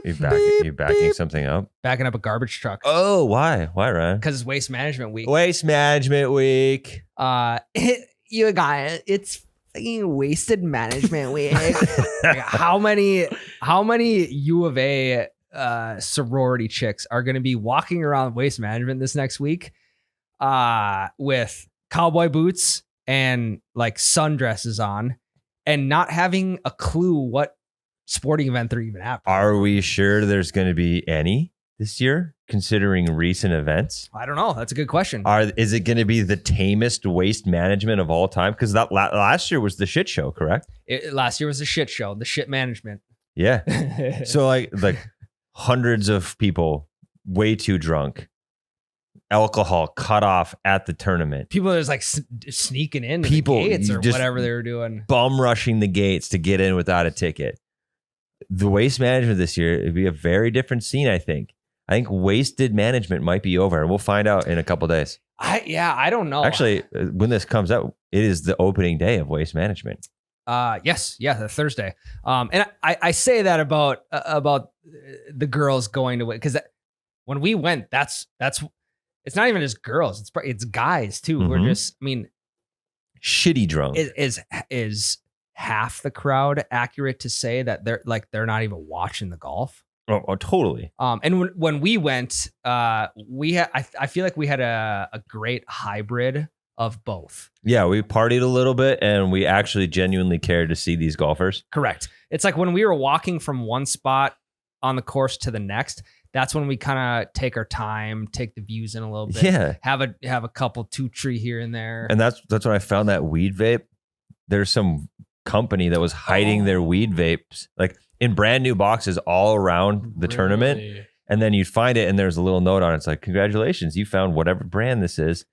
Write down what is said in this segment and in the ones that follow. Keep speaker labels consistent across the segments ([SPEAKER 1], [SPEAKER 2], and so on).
[SPEAKER 1] You backing something up?
[SPEAKER 2] Backing up a garbage truck.
[SPEAKER 1] Oh, why? Why, Ryan?
[SPEAKER 2] Because it's Waste Management Week.
[SPEAKER 1] Waste Management Week.
[SPEAKER 2] You guys, it's fucking Wasted Management Week. Like, how many U of A sorority chicks are going to be walking around Waste Management this next week with cowboy boots and like sundresses on and not having a clue what sporting event they're even at?
[SPEAKER 1] Are we sure there's going to be any this year, considering recent events?
[SPEAKER 2] I don't know. That's a good question.
[SPEAKER 1] Is it going to be the tamest waste management of all time? Because that last year was the shit show, correct?
[SPEAKER 2] Last year was the shit show, the shit management.
[SPEAKER 1] Yeah. So like hundreds of people way too drunk, alcohol cut off at the tournament.
[SPEAKER 2] People are just like sneaking in the gates or whatever they were doing.
[SPEAKER 1] Bum rushing the gates to get in without a ticket. The waste management this year, it'd be a very different scene, I think. I think wasted management might be over, and we'll find out in a couple of days.
[SPEAKER 2] I don't know.
[SPEAKER 1] Actually, when this comes out, it is the opening day of waste management.
[SPEAKER 2] Yes, the Thursday. And I say that about the girls going to it because when we went, that's it's not even just girls, it's guys too.
[SPEAKER 1] Mm-hmm.
[SPEAKER 2] We're just,
[SPEAKER 1] shitty drunk.
[SPEAKER 2] Is half the crowd accurate to say that they're not even watching the golf?
[SPEAKER 1] Oh, totally.
[SPEAKER 2] And when we went, I feel like we had a great hybrid of both.
[SPEAKER 1] Yeah, we partied a little bit and we actually genuinely cared to see these golfers.
[SPEAKER 2] Correct. It's like when we were walking from one spot on the course to the next, that's when we kind of take our time, take the views in a little bit.
[SPEAKER 1] Yeah.
[SPEAKER 2] Have a couple two tree here and there.
[SPEAKER 1] And that's when I found that weed vape. There's some company that was hiding their weed vapes like in brand new boxes all around the tournament. And then you'd find it and there's a little note on it. It's like, congratulations, you found whatever brand this is.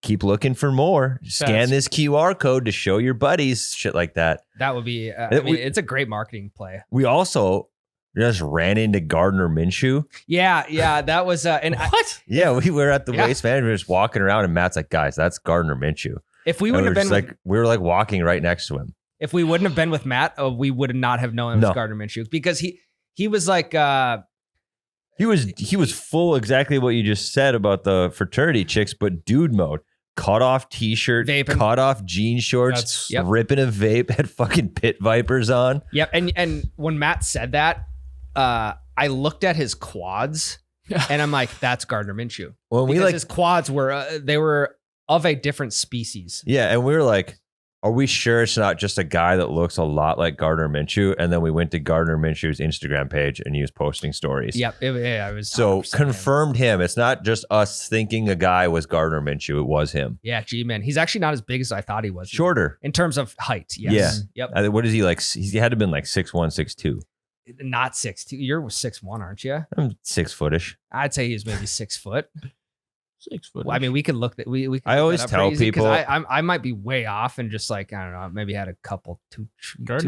[SPEAKER 1] Keep looking for more. Scan this QR code to show your buddies, shit like that.
[SPEAKER 2] That would be, it's a great marketing play.
[SPEAKER 1] We also just ran into Gardner Minshew.
[SPEAKER 2] Yeah. That was,
[SPEAKER 3] what?
[SPEAKER 1] We were at the waste management just walking around and Matt's like, guys, that's Gardner Minshew.
[SPEAKER 2] If we wouldn't have been
[SPEAKER 1] we were like walking right next to him.
[SPEAKER 2] If we wouldn't have been with Matt, we would not have known it was Gardner Minshew because he was like,
[SPEAKER 1] he was full exactly what you just said about the fraternity chicks, but dude mode. Cut off t-shirt,
[SPEAKER 2] vaping.
[SPEAKER 1] Cut off jean shorts, ripping a vape, had fucking pit vipers on.
[SPEAKER 2] Yep. And when Matt said that, I looked at his quads and I'm like, that's Gardner Minshew.
[SPEAKER 1] Well,
[SPEAKER 2] his quads were they were of a different species.
[SPEAKER 1] Yeah, and we were like, are we sure it's not just a guy that looks a lot like Gardner Minshew? And then we went to Gardner Minshew's Instagram page and he was posting stories.
[SPEAKER 2] Yep. I was
[SPEAKER 1] so confirmed him. It's not just us thinking a guy was Gardner Minshew. It was him.
[SPEAKER 2] Yeah, man. He's actually not as big as I thought he was.
[SPEAKER 1] Shorter.
[SPEAKER 2] In terms of height. Yes.
[SPEAKER 1] Yeah.
[SPEAKER 2] Yep.
[SPEAKER 1] What is he like? He had to have been like 6'1", 6'2".
[SPEAKER 2] Not 6'2". You're 6'1", aren't you?
[SPEAKER 1] I'm 6 footish.
[SPEAKER 2] I'd say he's maybe 6 foot.
[SPEAKER 3] 6 foot.
[SPEAKER 2] Well, we could look that.
[SPEAKER 1] I always tell people
[SPEAKER 2] I might be way off and just like I don't know, maybe had a couple too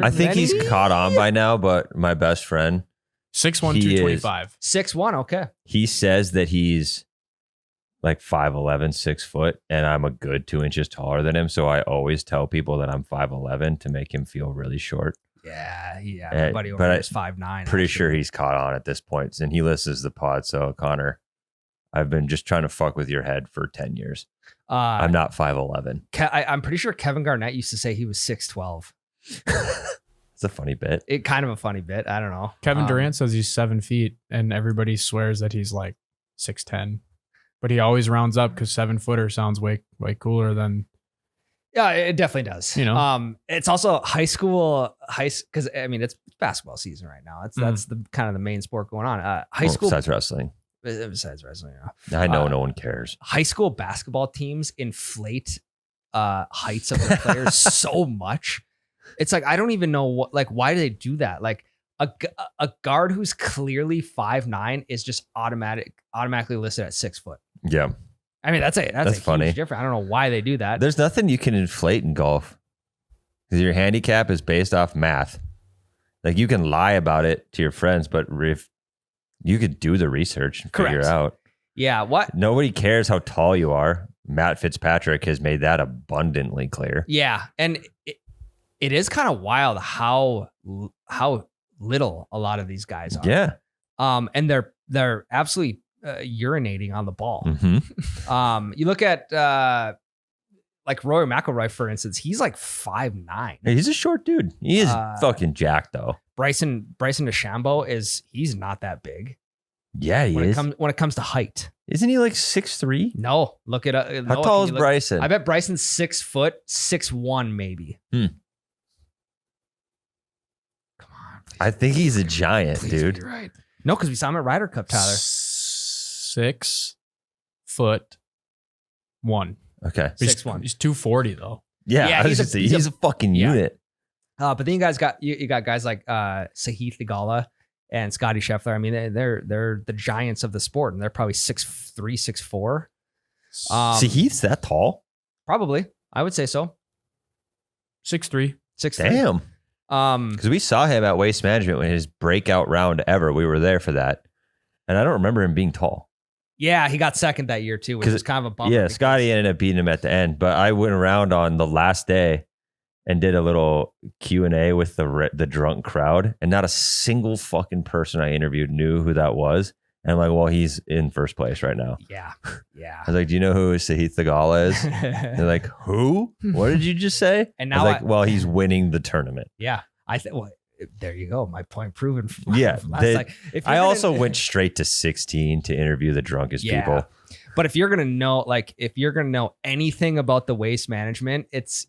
[SPEAKER 1] I think he's caught on by now, but my best friend
[SPEAKER 3] 6'1", 225.
[SPEAKER 2] 6'1", okay.
[SPEAKER 1] He says that he's like 5'11", 6 foot, and I'm a good 2 inches taller than him. So I always tell people that I'm 5'11" to make him feel really short.
[SPEAKER 2] Yeah. My buddy over there is 5'9".
[SPEAKER 1] Pretty sure he's caught on at this point, and he listens to the pod. So Connor, I've been just trying to fuck with your head for 10 years. I'm not 5'11".
[SPEAKER 2] I'm pretty sure Kevin Garnett used to say he was 6'12".
[SPEAKER 1] It's a funny bit.
[SPEAKER 2] Kind of a funny bit. I don't know.
[SPEAKER 3] Kevin Durant says he's 7 feet, and everybody swears that he's like 6'10". But he always rounds up because 7-footer sounds way cooler than.
[SPEAKER 2] Yeah, it definitely does. It's also high school, because it's basketball season right now. That's the kind of the main sport going on. High school
[SPEAKER 1] besides wrestling.
[SPEAKER 2] Besides wrestling,
[SPEAKER 1] I know no one cares.
[SPEAKER 2] High school basketball teams inflate heights of their players so much. It's like I don't even know why do they do that? Like a guard who's clearly 5'9" is just automatically listed at 6 foot.
[SPEAKER 1] Yeah,
[SPEAKER 2] that's a
[SPEAKER 1] funny.
[SPEAKER 2] Huge difference. I don't know why they do that.
[SPEAKER 1] There's nothing you can inflate in golf because your handicap is based off math. Like you can lie about it to your friends, but if you could do the research and figure out.
[SPEAKER 2] Yeah, what?
[SPEAKER 1] Nobody cares how tall you are. Matt Fitzpatrick has made that abundantly clear.
[SPEAKER 2] Yeah, and it is kind of wild how little a lot of these guys are.
[SPEAKER 1] Yeah.
[SPEAKER 2] And they're absolutely urinating on the ball.
[SPEAKER 1] Mm-hmm.
[SPEAKER 2] You look at like Rory McIlroy, for instance, he's like 5'9".
[SPEAKER 1] He's a short dude. He is fucking jacked though.
[SPEAKER 2] Bryson DeChambeau he's not that big.
[SPEAKER 1] Yeah, he is.
[SPEAKER 2] When it comes to height.
[SPEAKER 1] Isn't he like 6'3"?
[SPEAKER 2] No, look it up.
[SPEAKER 1] How tall is Bryson?
[SPEAKER 2] I bet Bryson's 6 foot, 6'1" maybe.
[SPEAKER 1] Come
[SPEAKER 2] on.
[SPEAKER 1] I think he's a giant,
[SPEAKER 2] Please
[SPEAKER 1] dude.
[SPEAKER 2] be right. No, because we saw him at Ryder Cup, Tyler.
[SPEAKER 3] 6'1".
[SPEAKER 1] Okay.
[SPEAKER 2] 6'1".
[SPEAKER 3] He's 240 though.
[SPEAKER 1] Yeah, he's a fucking unit.
[SPEAKER 2] But then you guys got guys like Sahith Theegala and Scotty Scheffler. I mean, they're the giants of the sport, and they're probably 6'3", 6'4".
[SPEAKER 1] Sahith's that tall?
[SPEAKER 2] Probably, I would say so.
[SPEAKER 3] 6'3".
[SPEAKER 2] 6'3".
[SPEAKER 1] Damn. Because we saw him at Waste Management when his breakout round ever. We were there for that, and I don't remember him being tall.
[SPEAKER 2] Yeah, he got second that year too, which was kind of a bummer.
[SPEAKER 1] Yeah, Scotty ended up beating him at the end, but I went around on the last day and did a little Q&A with the drunk crowd, and not a single fucking person I interviewed knew who that was. And I'm like, well, he's in first place right now.
[SPEAKER 2] Yeah.
[SPEAKER 1] I was like, do you know who Sahith Theegala is? They're like, who? What did you just say?
[SPEAKER 2] And
[SPEAKER 1] I
[SPEAKER 2] now
[SPEAKER 1] was like, well, he's winning the tournament.
[SPEAKER 2] Yeah, I think. Well, there you go. My point proven.
[SPEAKER 1] Yeah,
[SPEAKER 2] I
[SPEAKER 1] also went straight to 16 to interview the drunkest people.
[SPEAKER 2] But if you're gonna know anything about the waste management, it's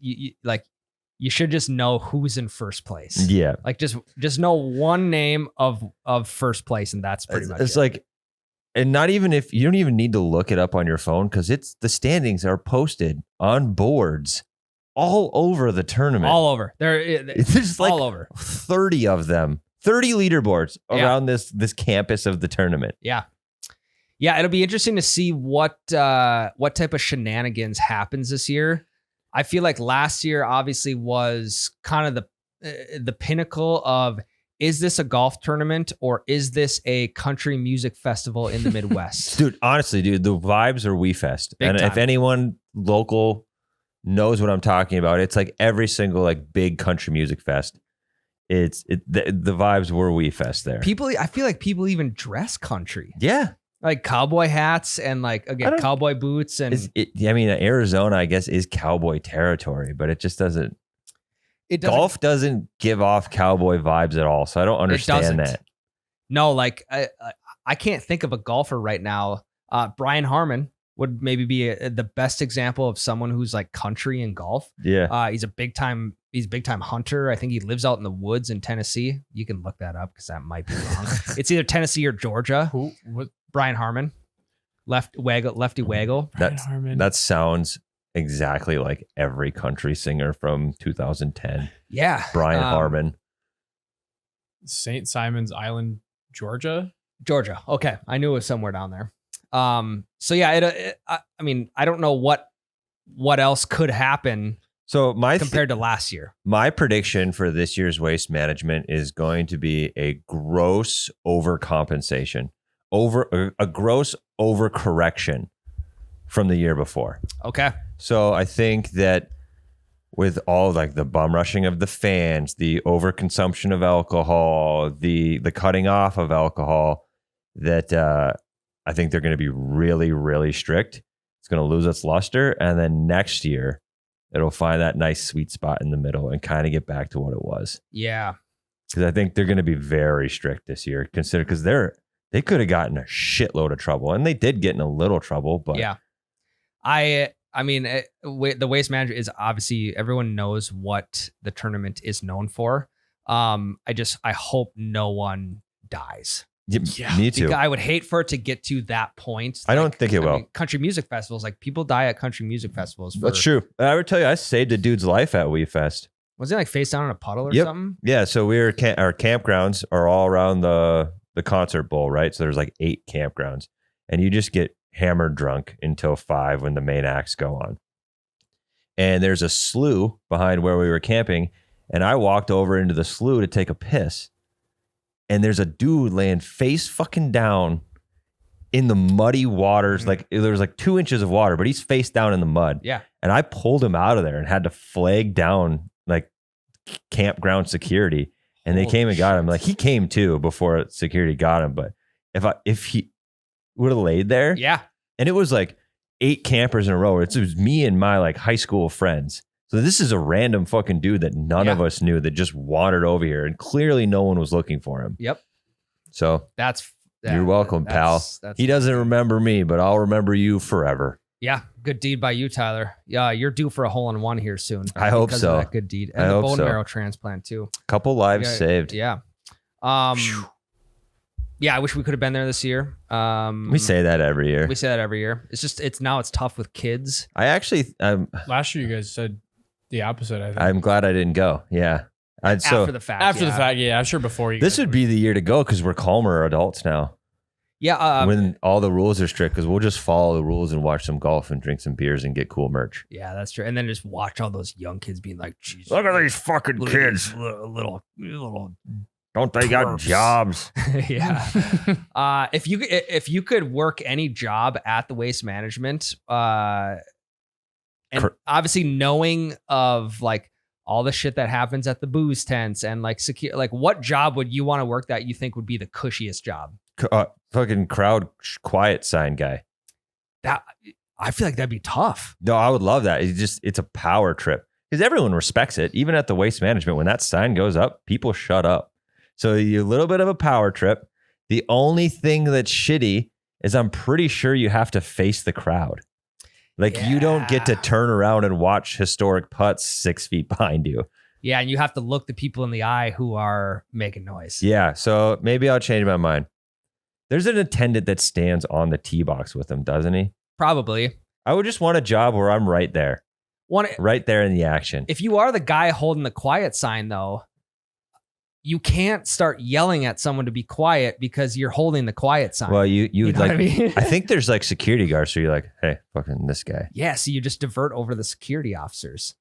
[SPEAKER 2] you should just know who's in first place.
[SPEAKER 1] Yeah,
[SPEAKER 2] like just know one name of first place, and that's pretty much.
[SPEAKER 1] It's
[SPEAKER 2] it.
[SPEAKER 1] like, and not even if you don't even need to look it up on your phone, because the standings are posted on boards all over the tournament.
[SPEAKER 2] All over. There's like
[SPEAKER 1] all over. 30 of them. 30 leaderboards around this campus of the tournament.
[SPEAKER 2] Yeah. Yeah, it'll be interesting to see what type of shenanigans happens this year. I feel like last year obviously was kind of the pinnacle of, is this a golf tournament or is this a country music festival in the Midwest?
[SPEAKER 1] Dude, honestly, the vibes are WeFest. And
[SPEAKER 2] time.
[SPEAKER 1] if anyone local knows what I'm talking about, it's like every single like big country music fest. The vibes were WeFest there.
[SPEAKER 2] I feel like people even dress country.
[SPEAKER 1] Yeah.
[SPEAKER 2] Like cowboy hats and like, again, cowboy boots. And
[SPEAKER 1] Arizona, I guess, is cowboy territory, but it just doesn't. Golf doesn't give off cowboy vibes at all. So I don't understand that.
[SPEAKER 2] No, like I can't think of a golfer right now. Brian Harmon would maybe be the best example of someone who's like country in golf.
[SPEAKER 1] Yeah.
[SPEAKER 2] He's a big time hunter. I think he lives out in the woods in Tennessee. You can look that up because that might be wrong. It's either Tennessee or Georgia.
[SPEAKER 3] What?
[SPEAKER 2] Brian Harmon. Lefty waggle.
[SPEAKER 1] That sounds exactly like every country singer from 2010.
[SPEAKER 2] Yeah.
[SPEAKER 1] Brian Harmon.
[SPEAKER 3] St. Simon's Island, Georgia.
[SPEAKER 2] Okay. I knew it was somewhere down there. So yeah, I mean, I don't know what else could happen. So compared to last year, my
[SPEAKER 1] prediction for this year's Waste Management is going to be a gross overcompensation, a gross overcorrection from the year before.
[SPEAKER 2] Okay.
[SPEAKER 1] So I think that with all like the bum rushing of the fans, the overconsumption of alcohol, the cutting off of alcohol, that I think they're going to be really, really strict. It's going to lose its luster. And then next year, it'll find that nice sweet spot in the middle and kind of get back to what it was.
[SPEAKER 2] Yeah.
[SPEAKER 1] Because I think they're going to be very strict this year, because they could have gotten a shitload of trouble. And they did get in a little trouble. But
[SPEAKER 2] yeah. I mean, the Waste Management is obviously, everyone knows what the tournament is known for. I hope no one dies.
[SPEAKER 1] Yeah, me too.
[SPEAKER 2] I would hate for it to get to that point.
[SPEAKER 1] I don't think it will.
[SPEAKER 2] Country music festivals, like people die at country music festivals.
[SPEAKER 1] That's true. I would tell you, I saved a dude's life at WeFest.
[SPEAKER 2] Was it like face down in a puddle or something?
[SPEAKER 1] Yeah. So our campgrounds are all around the concert bowl, right? So there's like 8 campgrounds, and you just get hammered drunk until 5 when the main acts go on. And there's a slough behind where we were camping, and I walked over into the slough to take a piss. And there's a dude laying face fucking down in the muddy waters. Like there was like 2 inches of water, but he's face down in the mud.
[SPEAKER 2] Yeah.
[SPEAKER 1] And I pulled him out of there and had to flag down like campground security. And they
[SPEAKER 2] Holy
[SPEAKER 1] came and got him.
[SPEAKER 2] shit.
[SPEAKER 1] Like he came too before security got him. But if he would have laid there,
[SPEAKER 2] Yeah.
[SPEAKER 1] and it was like 8 campers in a row. It was me and my like high school friends. So this is a random fucking dude that none of us knew that just wandered over here, and clearly no one was looking for him.
[SPEAKER 2] Yep.
[SPEAKER 1] So
[SPEAKER 2] You're
[SPEAKER 1] you're welcome, pal. He doesn't remember me, but I'll remember you forever.
[SPEAKER 2] Yeah, good deed by you, Tyler. Yeah, you're due for a hole-in-one here soon.
[SPEAKER 1] I hope
[SPEAKER 2] because
[SPEAKER 1] so.
[SPEAKER 2] Of that good deed,
[SPEAKER 1] I
[SPEAKER 2] and the
[SPEAKER 1] hope
[SPEAKER 2] bone
[SPEAKER 1] so.
[SPEAKER 2] marrow transplant too.
[SPEAKER 1] Couple lives
[SPEAKER 2] Yeah,
[SPEAKER 1] saved.
[SPEAKER 2] Yeah. Yeah, I wish we could have been there this year.
[SPEAKER 1] We say that every year.
[SPEAKER 2] we say that every year. It's just it's tough with kids.
[SPEAKER 1] I actually,
[SPEAKER 3] Last year, you guys said the opposite. I think.
[SPEAKER 1] I'm glad I didn't go. Yeah.
[SPEAKER 2] After the fact.
[SPEAKER 3] After
[SPEAKER 2] yeah.
[SPEAKER 3] the fact, yeah, I'm sure before you.
[SPEAKER 1] This
[SPEAKER 3] guys
[SPEAKER 1] would be the year to go because we're calmer adults now.
[SPEAKER 2] Yeah.
[SPEAKER 1] When all the rules are strict, because we'll just follow the rules and watch some golf and drink some beers and get cool merch.
[SPEAKER 2] Yeah, that's true. And then just watch all those young kids being like, "Jesus,
[SPEAKER 1] Look at these fucking
[SPEAKER 2] look at
[SPEAKER 1] kids.
[SPEAKER 2] these little."
[SPEAKER 1] Don't they got
[SPEAKER 2] perps."
[SPEAKER 1] jobs?
[SPEAKER 2] Yeah. If you could work any job at the Waste Management, and obviously knowing of like all the shit that happens at the booze tents and like secure, like what job would you want to work that you think would be the cushiest job?
[SPEAKER 1] Fucking crowd quiet sign guy.
[SPEAKER 2] That I feel like that'd be tough.
[SPEAKER 1] No, I would love that. It's a power trip because everyone respects it. Even at the Waste Management, when that sign goes up, people shut up. So a little bit of a power trip. The only thing that's shitty is I'm pretty sure you have to face the crowd. Like you don't get to
[SPEAKER 2] Yeah.
[SPEAKER 1] turn around and watch historic putts 6 feet behind you.
[SPEAKER 2] Yeah, and you have to look the people in the eye who are making noise.
[SPEAKER 1] Yeah, so maybe I'll change my mind. There's an attendant that stands on the tee box with him, doesn't he?
[SPEAKER 2] Probably.
[SPEAKER 1] I would just want a job where I'm right there in the action.
[SPEAKER 2] If you are the guy holding the quiet sign, though, you can't start yelling at someone to be quiet because you're holding the quiet sign.
[SPEAKER 1] Well, you
[SPEAKER 2] You
[SPEAKER 1] would
[SPEAKER 2] know
[SPEAKER 1] like.
[SPEAKER 2] what I mean?
[SPEAKER 1] I think there's like security guards, so you're like, hey, fucking this guy,
[SPEAKER 2] Yeah, so you just divert over the security officers.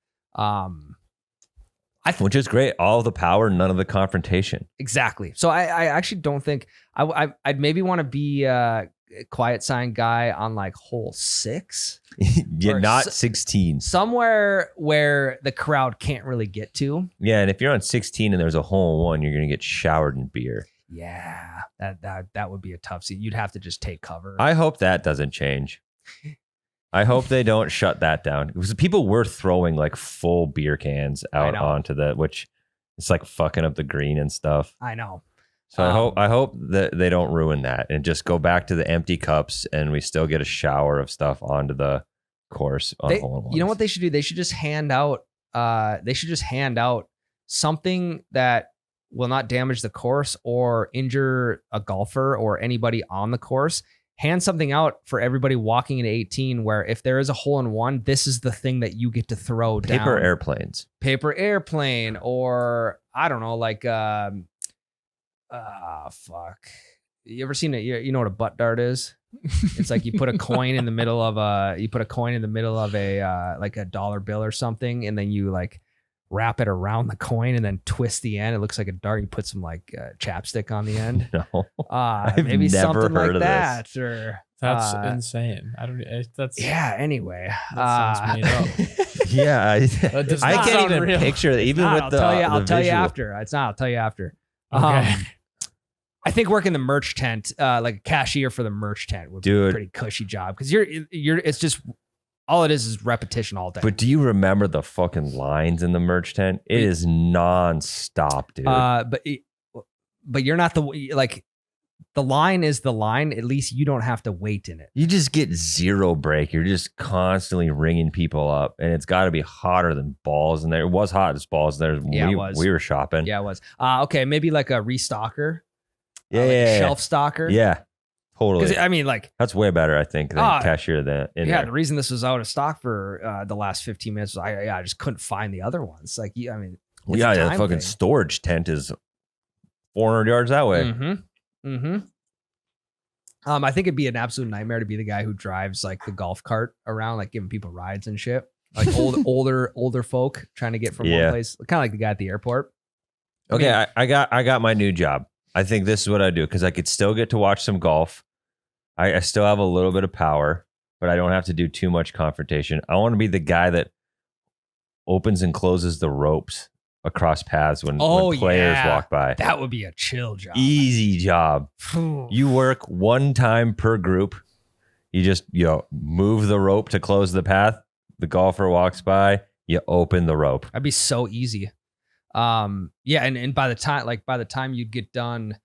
[SPEAKER 1] which is great. All the power, none of the confrontation.
[SPEAKER 2] Exactly. So I actually don't think I'd maybe want to be a quiet sign guy on like hole 6,
[SPEAKER 1] You're
[SPEAKER 2] Or
[SPEAKER 1] not
[SPEAKER 2] s-
[SPEAKER 1] 16.
[SPEAKER 2] somewhere where the crowd can't really get to.
[SPEAKER 1] Yeah, and if you're on 16 and there's a hole in one, you're gonna get showered in beer.
[SPEAKER 2] Yeah, that would be a tough seat. You'd have to just take cover.
[SPEAKER 1] I hope that doesn't change. I hope they don't shut that down because people were throwing like full beer cans out
[SPEAKER 2] know.
[SPEAKER 1] onto which it's like fucking up the green and stuff.
[SPEAKER 2] I know.
[SPEAKER 1] So I hope that they don't ruin that and just go back to the empty cups and we still get a shower of stuff onto the course on hole-in-ones.
[SPEAKER 2] You know what they should do? They should just hand out. Something that will not damage the course or injure a golfer or anybody on the course. Hand something out for everybody walking into 18 where if there is a hole in one, this is the thing that you get to throw down.
[SPEAKER 1] Paper airplanes.
[SPEAKER 2] Paper airplane, or I don't know, like fuck. You ever seen it? You know what a butt dart is? It's like you put a coin in the middle of a like a dollar bill or something, and then you like wrap it around the coin and then twist the end. It looks like a dart. You put some like chapstick on the end.
[SPEAKER 1] No. I've
[SPEAKER 2] Maybe
[SPEAKER 1] never
[SPEAKER 2] something
[SPEAKER 1] heard
[SPEAKER 2] like
[SPEAKER 1] of
[SPEAKER 2] that. Or
[SPEAKER 3] That's insane. I don't. That's
[SPEAKER 2] yeah. Anyway,
[SPEAKER 3] That sounds made up.
[SPEAKER 1] Yeah,
[SPEAKER 3] That does
[SPEAKER 1] I
[SPEAKER 3] not
[SPEAKER 1] can't
[SPEAKER 3] sound
[SPEAKER 1] even
[SPEAKER 3] real.
[SPEAKER 1] picture it. Even with
[SPEAKER 2] I'll
[SPEAKER 1] the
[SPEAKER 2] tell you. I'll
[SPEAKER 1] the
[SPEAKER 2] tell you
[SPEAKER 1] visual.
[SPEAKER 2] after. It's not. I'll tell you after.
[SPEAKER 3] Okay.
[SPEAKER 2] I think working the merch tent, like a cashier for the merch tent, would be a
[SPEAKER 1] Dude.
[SPEAKER 2] pretty cushy job because you're. It's just all it is repetition all day.
[SPEAKER 1] But do you remember the fucking lines in the merch tent? It is nonstop, dude.
[SPEAKER 2] But you're not the line is the line. At least you don't have to wait in it.
[SPEAKER 1] You just get zero break. You're just constantly ringing people up, and it's got to be hotter than balls in there. It was hot as balls in there.
[SPEAKER 2] Yeah,
[SPEAKER 1] we,
[SPEAKER 2] it was.
[SPEAKER 1] We were shopping.
[SPEAKER 2] Yeah, it was. Okay, maybe like a restocker.
[SPEAKER 1] Yeah,
[SPEAKER 2] like
[SPEAKER 1] yeah,
[SPEAKER 2] a
[SPEAKER 1] yeah.
[SPEAKER 2] shelf stocker.
[SPEAKER 1] Yeah, totally.
[SPEAKER 2] Because I mean, like,
[SPEAKER 1] That's way better, I think, than cashier than in
[SPEAKER 2] yeah,
[SPEAKER 1] there.
[SPEAKER 2] the reason this was out of stock for the last 15 minutes was I just couldn't find the other ones. Like, I mean, it's
[SPEAKER 1] Yeah,
[SPEAKER 2] a
[SPEAKER 1] the
[SPEAKER 2] time
[SPEAKER 1] fucking
[SPEAKER 2] thing.
[SPEAKER 1] storage tent is 400 yards that way.
[SPEAKER 2] Mm-hmm. I think it'd be an absolute nightmare to be the guy who drives like the golf cart around, like giving people rides and shit. Like older folk trying to get from
[SPEAKER 1] Yeah.
[SPEAKER 2] one place, kind of like the guy at the airport.
[SPEAKER 1] Okay,
[SPEAKER 2] mean-
[SPEAKER 1] I got my new job. I think this is what I do because I could still get to watch some golf. I still have a little bit of power, but I don't have to do too much confrontation. I want to be the guy that opens and closes the ropes across paths when
[SPEAKER 2] Oh,
[SPEAKER 1] players
[SPEAKER 2] yeah.
[SPEAKER 1] walk by.
[SPEAKER 2] That would be a chill job.
[SPEAKER 1] Easy job. You work one time per group. You just move the rope to close the path. The golfer walks by. You open the rope.
[SPEAKER 2] That'd be so easy. Yeah, and by the time you'd get done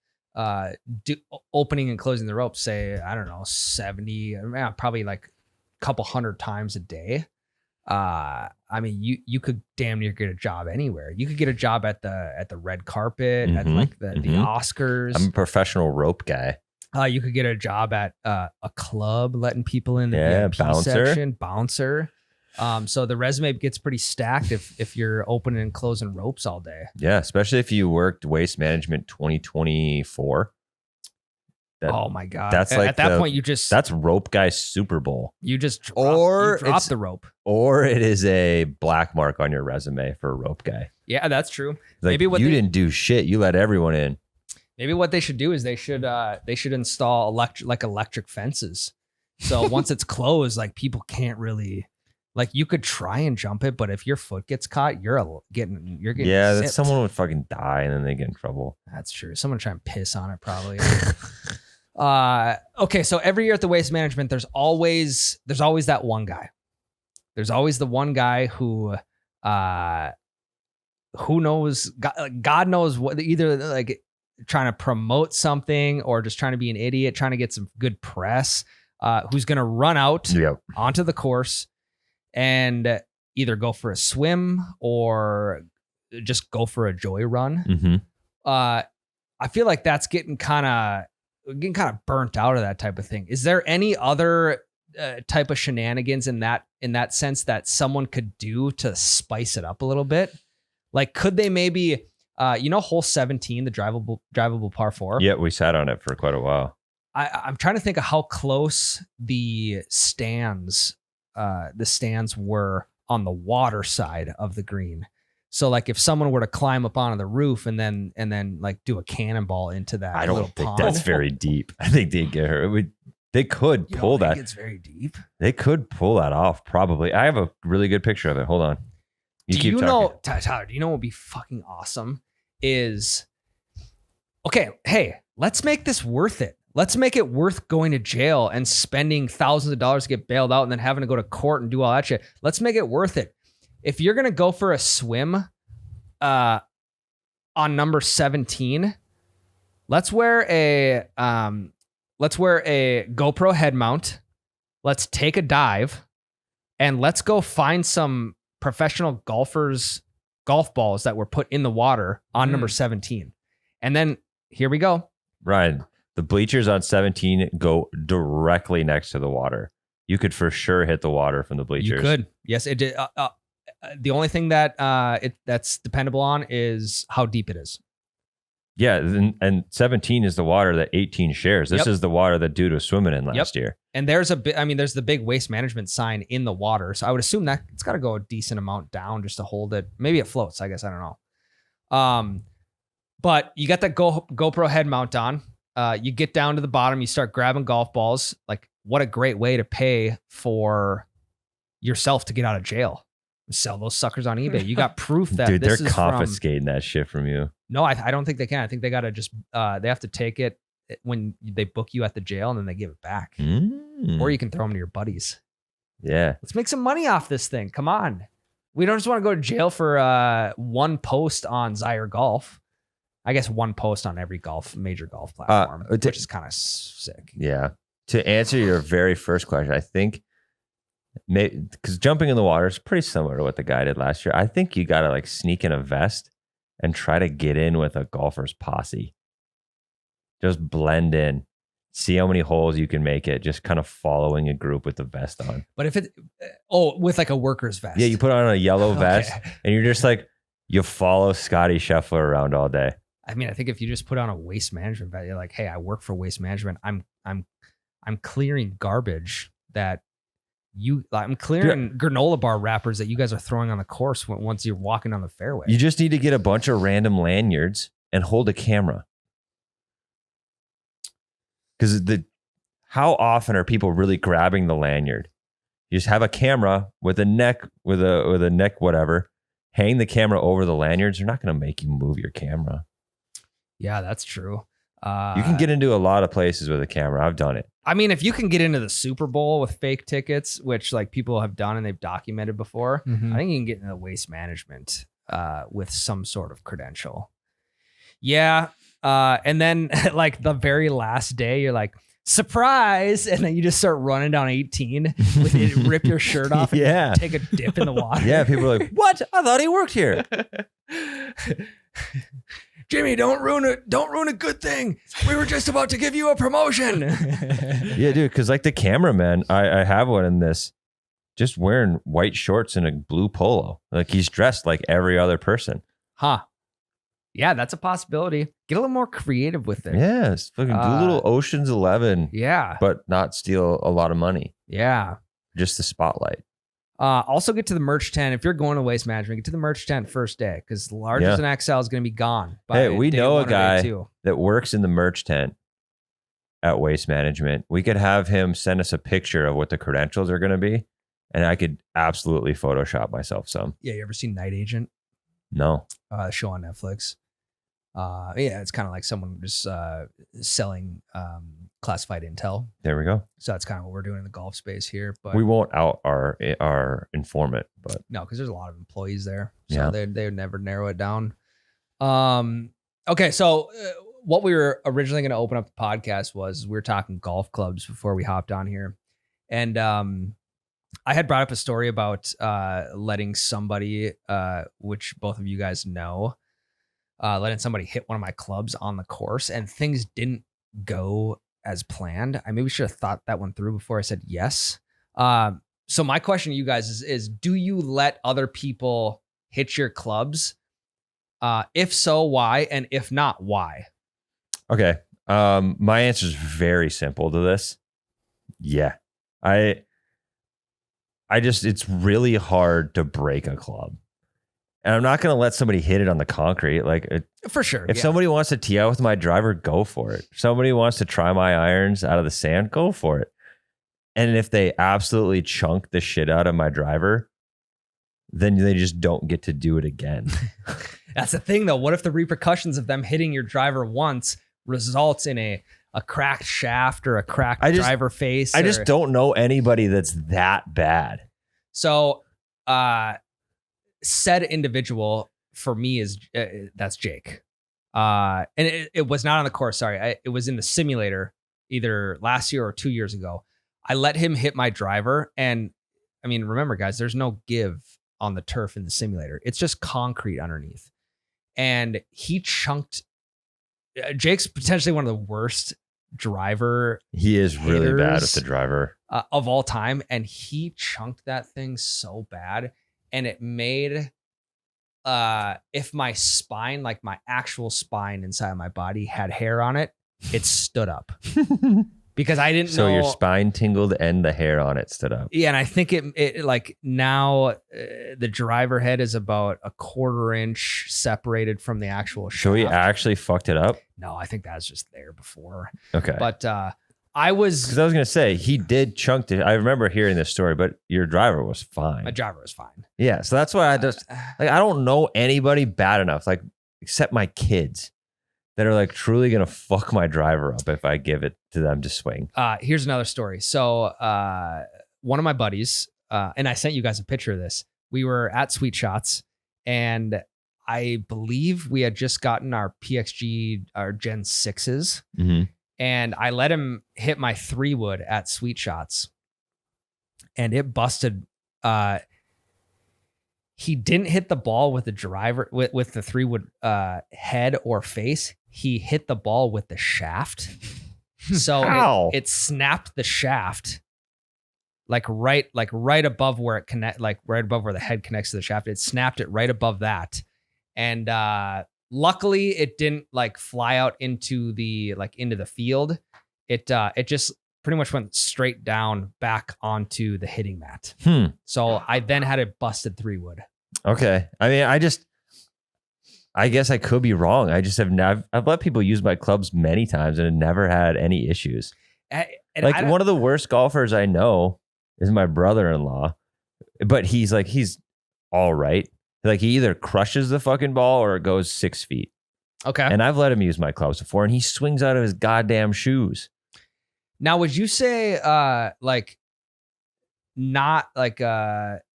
[SPEAKER 2] opening and closing the rope, say, I don't know, 70, probably like a couple hundred times a day. I mean, you could damn near get a job anywhere. You could get a job at the red carpet, at like the Oscars.
[SPEAKER 1] I'm a professional rope guy.
[SPEAKER 2] You could get a job at a club, letting people in the VIP
[SPEAKER 1] bouncer.
[SPEAKER 2] section, bouncer. So the resume gets pretty stacked if you're opening and closing ropes all day.
[SPEAKER 1] Yeah, especially if you worked Waste Management 2024.
[SPEAKER 2] Oh my God.
[SPEAKER 1] That's like
[SPEAKER 2] at that point
[SPEAKER 1] that's Rope Guy Super Bowl.
[SPEAKER 2] You just drop the rope.
[SPEAKER 1] Or it is a black mark on your resume for a Rope Guy.
[SPEAKER 2] Yeah, that's true.
[SPEAKER 1] Like, maybe you didn't do shit. You let everyone in.
[SPEAKER 2] Maybe what they should do is they should install electric fences. So once it's closed, like people can't really, like you could try and jump it, but if your foot gets caught, you're getting
[SPEAKER 1] yeah,
[SPEAKER 2] zipped.
[SPEAKER 1] that someone would fucking die and then they get in trouble.
[SPEAKER 2] That's true. Someone try and piss on it probably. Okay, so every year at the Waste Management, there's always that one guy. There's always the one guy who knows, God knows what, either like trying to promote something or just trying to be an idiot, trying to get some good press, who's going to run out onto the course and either go for a swim or just go for a joy run.
[SPEAKER 1] Mm-hmm.
[SPEAKER 2] I feel like that's getting kind of burnt out of that type of thing. Is there any other type of shenanigans in that sense that someone could do to spice it up a little bit? Like, could they maybe, hole 17, the drivable par 4?
[SPEAKER 1] Yeah, we sat on it for quite a while.
[SPEAKER 2] I'm trying to think of how close the stands were on the water side of the green. So like if someone were to climb up onto the roof and then like do a cannonball into that,
[SPEAKER 1] I don't
[SPEAKER 2] little
[SPEAKER 1] think
[SPEAKER 2] pond.
[SPEAKER 1] that's very deep. I think they'd get hurt. They could pull that.
[SPEAKER 2] It's very deep.
[SPEAKER 1] They could pull that off probably. I have a really good picture of it. Hold on.
[SPEAKER 2] Tyler, do you know what would be fucking awesome is, okay, hey, let's make this worth it. Let's make it worth going to jail and spending thousands of dollars to get bailed out and then having to go to court and do all that shit. Let's make it worth it. If you're going to go for a swim on number 17, let's wear a GoPro head mount. Let's take a dive and let's go find some professional golfers' golf balls that were put in the water on number 17. And then here we go.
[SPEAKER 1] Ryan, the bleachers on 17 go directly next to the water. You could for sure hit the water from the bleachers.
[SPEAKER 2] You could. Yes, it did. The only thing that that's dependable on is how deep it is.
[SPEAKER 1] Yeah, and 17 is the water that 18 shares. This is the water that dude was swimming in last year. And
[SPEAKER 2] there's the big Waste Management sign in the water. So I would assume that it's got to go a decent amount down just to hold it. Maybe it floats, I guess. I don't know. But you got that GoPro head mount on. You get down to the bottom. You start grabbing golf balls. Like, what a great way to pay for yourself to get out of jail. Sell those suckers on eBay. You got proof that
[SPEAKER 1] dude,
[SPEAKER 2] this
[SPEAKER 1] they're confiscating that shit from you.
[SPEAKER 2] No, I don't think they can. I think they got to just they have to take it when they book you at the jail and then they give it back. Or you can throw them to your buddies.
[SPEAKER 1] Yeah.
[SPEAKER 2] Let's make some money off this thing. Come on. We don't just want to go to jail for one post on Zyre Golf. I guess one post on every major golf platform, which is kind of sick.
[SPEAKER 1] Yeah. To answer your very first question, I think because jumping in the water is pretty similar to what the guy did last year. I think you got to like sneak in a vest and try to get in with a golfer's posse. Just blend in, see how many holes you can make it, just kind of following a group with the vest on.
[SPEAKER 2] But if with like a worker's vest.
[SPEAKER 1] Yeah, you put on a yellow vest and you're just like, you follow Scotty Scheffler around all day.
[SPEAKER 2] I mean, I think if you just put on a Waste Management vest, you're like, hey, I work for Waste Management. I'm clearing garbage that I'm clearing granola bar wrappers that you guys are throwing on the course once you're walking on the fairway.
[SPEAKER 1] You just need to get a bunch of random lanyards and hold a camera. Because how often are people really grabbing the lanyard? You just have a camera with a neck, with a neck, whatever, hang the camera over the lanyards, they're not going to make you move your camera.
[SPEAKER 2] Yeah, that's true.
[SPEAKER 1] You can get into a lot of places with a camera. I've done it.
[SPEAKER 2] I mean, if you can get into the Super Bowl with fake tickets, which like people have done and they've documented before,
[SPEAKER 3] Mhm.
[SPEAKER 2] I think you can get into waste management with some sort of credential. Yeah. And then like the very last day, you're like, surprise. And then you just start running down 18 with it, rip your shirt off and
[SPEAKER 1] Yeah.
[SPEAKER 2] take a dip in the water.
[SPEAKER 1] Yeah, people are like, what? I thought he worked here.
[SPEAKER 2] Jimmy, don't ruin it. Don't ruin a good thing. We were just about to give you a promotion.
[SPEAKER 1] Yeah, dude, because like the cameraman, I have one in this, just wearing white shorts and a blue polo. Like he's dressed like every other person.
[SPEAKER 2] Huh. Yeah, that's a possibility. Get a little more creative with it.
[SPEAKER 1] Yeah, it's fucking do a little Ocean's 11,
[SPEAKER 2] Yeah.
[SPEAKER 1] but not steal a lot of money.
[SPEAKER 2] Yeah.
[SPEAKER 1] Just the spotlight.
[SPEAKER 2] Also get to the merch tent. If you're going to waste management, get to the merch tent first day because larges and XL is going to be gone.
[SPEAKER 1] Hey, we
[SPEAKER 2] day
[SPEAKER 1] know a
[SPEAKER 2] 1 or day
[SPEAKER 1] guy
[SPEAKER 2] 2.
[SPEAKER 1] that works in the merch tent at Waste Management. We could have him send us a picture of what the credentials are going to be, and I could absolutely Photoshop myself some.
[SPEAKER 2] Yeah, you ever seen Night Agent?
[SPEAKER 1] No.
[SPEAKER 2] Show on Netflix. Yeah, it's kind of like someone just selling classified intel.
[SPEAKER 1] There we go.
[SPEAKER 2] So that's kind of what we're doing in the golf space here. But
[SPEAKER 1] We won't out our informant, but
[SPEAKER 2] no, because there's a lot of employees there, so
[SPEAKER 1] Yeah.
[SPEAKER 2] they would never narrow it down. Okay, so what we were originally going to open up the podcast was we were talking golf clubs before we hopped on here, and I had brought up a story about letting somebody, which both of you guys know, letting somebody hit one of my clubs on the course, and things didn't go as planned. I maybe should have thought that one through before I said yes. So my question to you guys is do you let other people hit your clubs? If so, why? And if not, why?
[SPEAKER 1] okay. My answer is very simple to this. Yeah. I just, it's really hard to break a club. And I'm not going to let somebody hit it on the concrete. Like
[SPEAKER 2] For sure.
[SPEAKER 1] if somebody wants to tee out with my driver, go for it. If somebody wants to try my irons out of the sand, go for it. And if they absolutely chunk the shit out of my driver, then they just don't get to do it again.
[SPEAKER 2] That's the thing, though. What if the repercussions of them hitting your driver once results in a cracked shaft or a cracked driver face?
[SPEAKER 1] I just don't know anybody that's that bad.
[SPEAKER 2] So, said individual for me is that's Jake. And it was not on the course. Sorry. It was in the simulator either last year or 2 years ago. I let him hit my driver. And I mean, remember guys, there's no give on the turf in the simulator. It's just concrete underneath. And he chunked. Jake's potentially one of the worst driver.
[SPEAKER 1] He is really bad
[SPEAKER 2] hitters,
[SPEAKER 1] with the driver
[SPEAKER 2] of all time. And he chunked that thing so bad. And it made, if my spine, like my actual spine inside my body had hair on it, it stood up because I didn't know.
[SPEAKER 1] So your spine tingled and the hair on it stood up.
[SPEAKER 2] Yeah. And I think it like now the driver head is about a 1/4 inch separated from the actual shaft.
[SPEAKER 1] So he actually fucked it up?
[SPEAKER 2] No, I think that was just there before.
[SPEAKER 1] Okay.
[SPEAKER 2] But I was.
[SPEAKER 1] Because I was going to say, he did chunk it. I remember hearing this story, but your driver was fine.
[SPEAKER 2] My driver was fine.
[SPEAKER 1] Yeah. So that's why I just, like, I don't know anybody bad enough, like, except my kids, that are like truly going to fuck my driver up if I give it to them to swing.
[SPEAKER 2] Here's another story. So one of my buddies, and I sent you guys a picture of this. We were at Sweet Shots, and I believe we had just gotten our PXG, our Gen 6s.
[SPEAKER 1] Mm-hmm.
[SPEAKER 2] And I let him hit my 3-wood at Sweet Shots, and it busted. He didn't hit the ball with the driver with the 3-wood head or face. He hit the ball with the shaft. So it snapped the shaft, like right above where it connect, like right above where the head connects to the shaft. It snapped it right above that, and luckily it didn't like fly out into the field. It just pretty much went straight down back onto the hitting mat. So I then had a busted 3-wood.
[SPEAKER 1] Okay. I mean, I guess I could be wrong. I just I've let people use my clubs many times and have never had any issues.
[SPEAKER 2] And
[SPEAKER 1] like one of the worst golfers I know is my brother-in-law, but he's all right. Like he either crushes the fucking ball or it goes 6 feet.
[SPEAKER 2] Okay.
[SPEAKER 1] And I've let him use my clubs before, and he swings out of his goddamn shoes.
[SPEAKER 2] Now, would you say like not like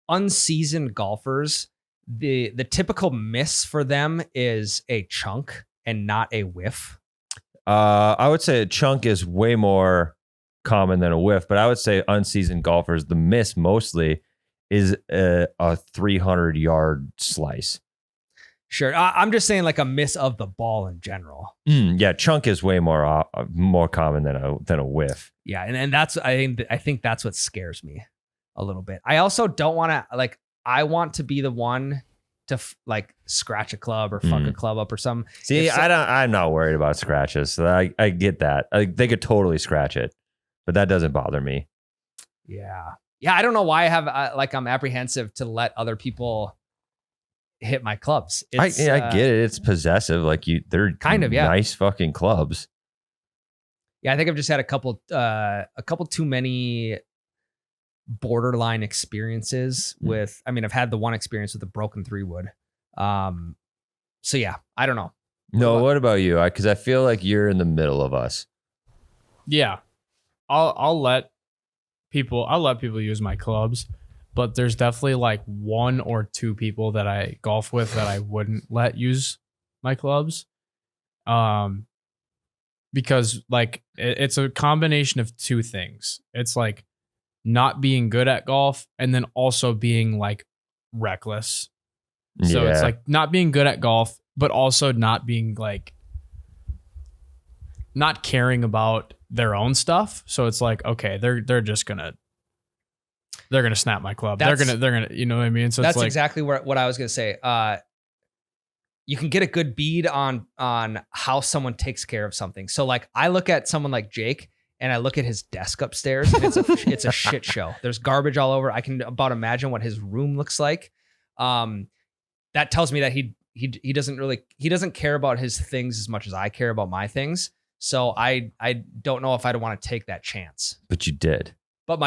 [SPEAKER 2] unseasoned golfers, the typical miss for them is a chunk and not a whiff?
[SPEAKER 1] I would say a chunk is way more common than a whiff, but I would say unseasoned golfers, the miss mostly is a 300-yard slice.
[SPEAKER 2] Sure. I'm just saying like a miss of the ball in general.
[SPEAKER 1] Yeah, chunk is way more common than a whiff.
[SPEAKER 2] Yeah, and that's I think that's what scares me a little bit. I also don't want to like I want to be the one to like scratch a club or fuck a club up or something.
[SPEAKER 1] See, I'm not worried about scratches. So I get that. They could totally scratch it, but that doesn't bother me.
[SPEAKER 2] Yeah. I don't know why I have I'm apprehensive to let other people hit my clubs.
[SPEAKER 1] I get it. It's possessive. Like they're
[SPEAKER 2] kind of
[SPEAKER 1] nice fucking clubs.
[SPEAKER 2] Yeah, I think I've just had a couple too many borderline experiences with. I mean, I've had the one experience with a broken 3-wood. So yeah, I don't know.
[SPEAKER 1] What about you? Because I feel like you're in the middle of us.
[SPEAKER 3] Yeah, I'll let people use my clubs, but there's definitely like 1 or 2 people that I golf with that I wouldn't let use my clubs. Because like it's a combination of 2 things. It's like not being good at golf and then also being like reckless. So it's like not being good at golf, but also not being like not caring about their own stuff. So it's like, okay, they're gonna snap my club. They're gonna, you know what I mean? So
[SPEAKER 2] that's
[SPEAKER 3] it's like,
[SPEAKER 2] exactly what I was gonna say. You can get a good bead on how someone takes care of something. So like I look at someone like Jake and I look at his desk upstairs and it's a shit show. There's garbage all over. I can about imagine what his room looks like. That tells me that he doesn't care about his things as much as I care about my things. So I don't know if I'd want to take that chance.
[SPEAKER 1] But you did.
[SPEAKER 2] But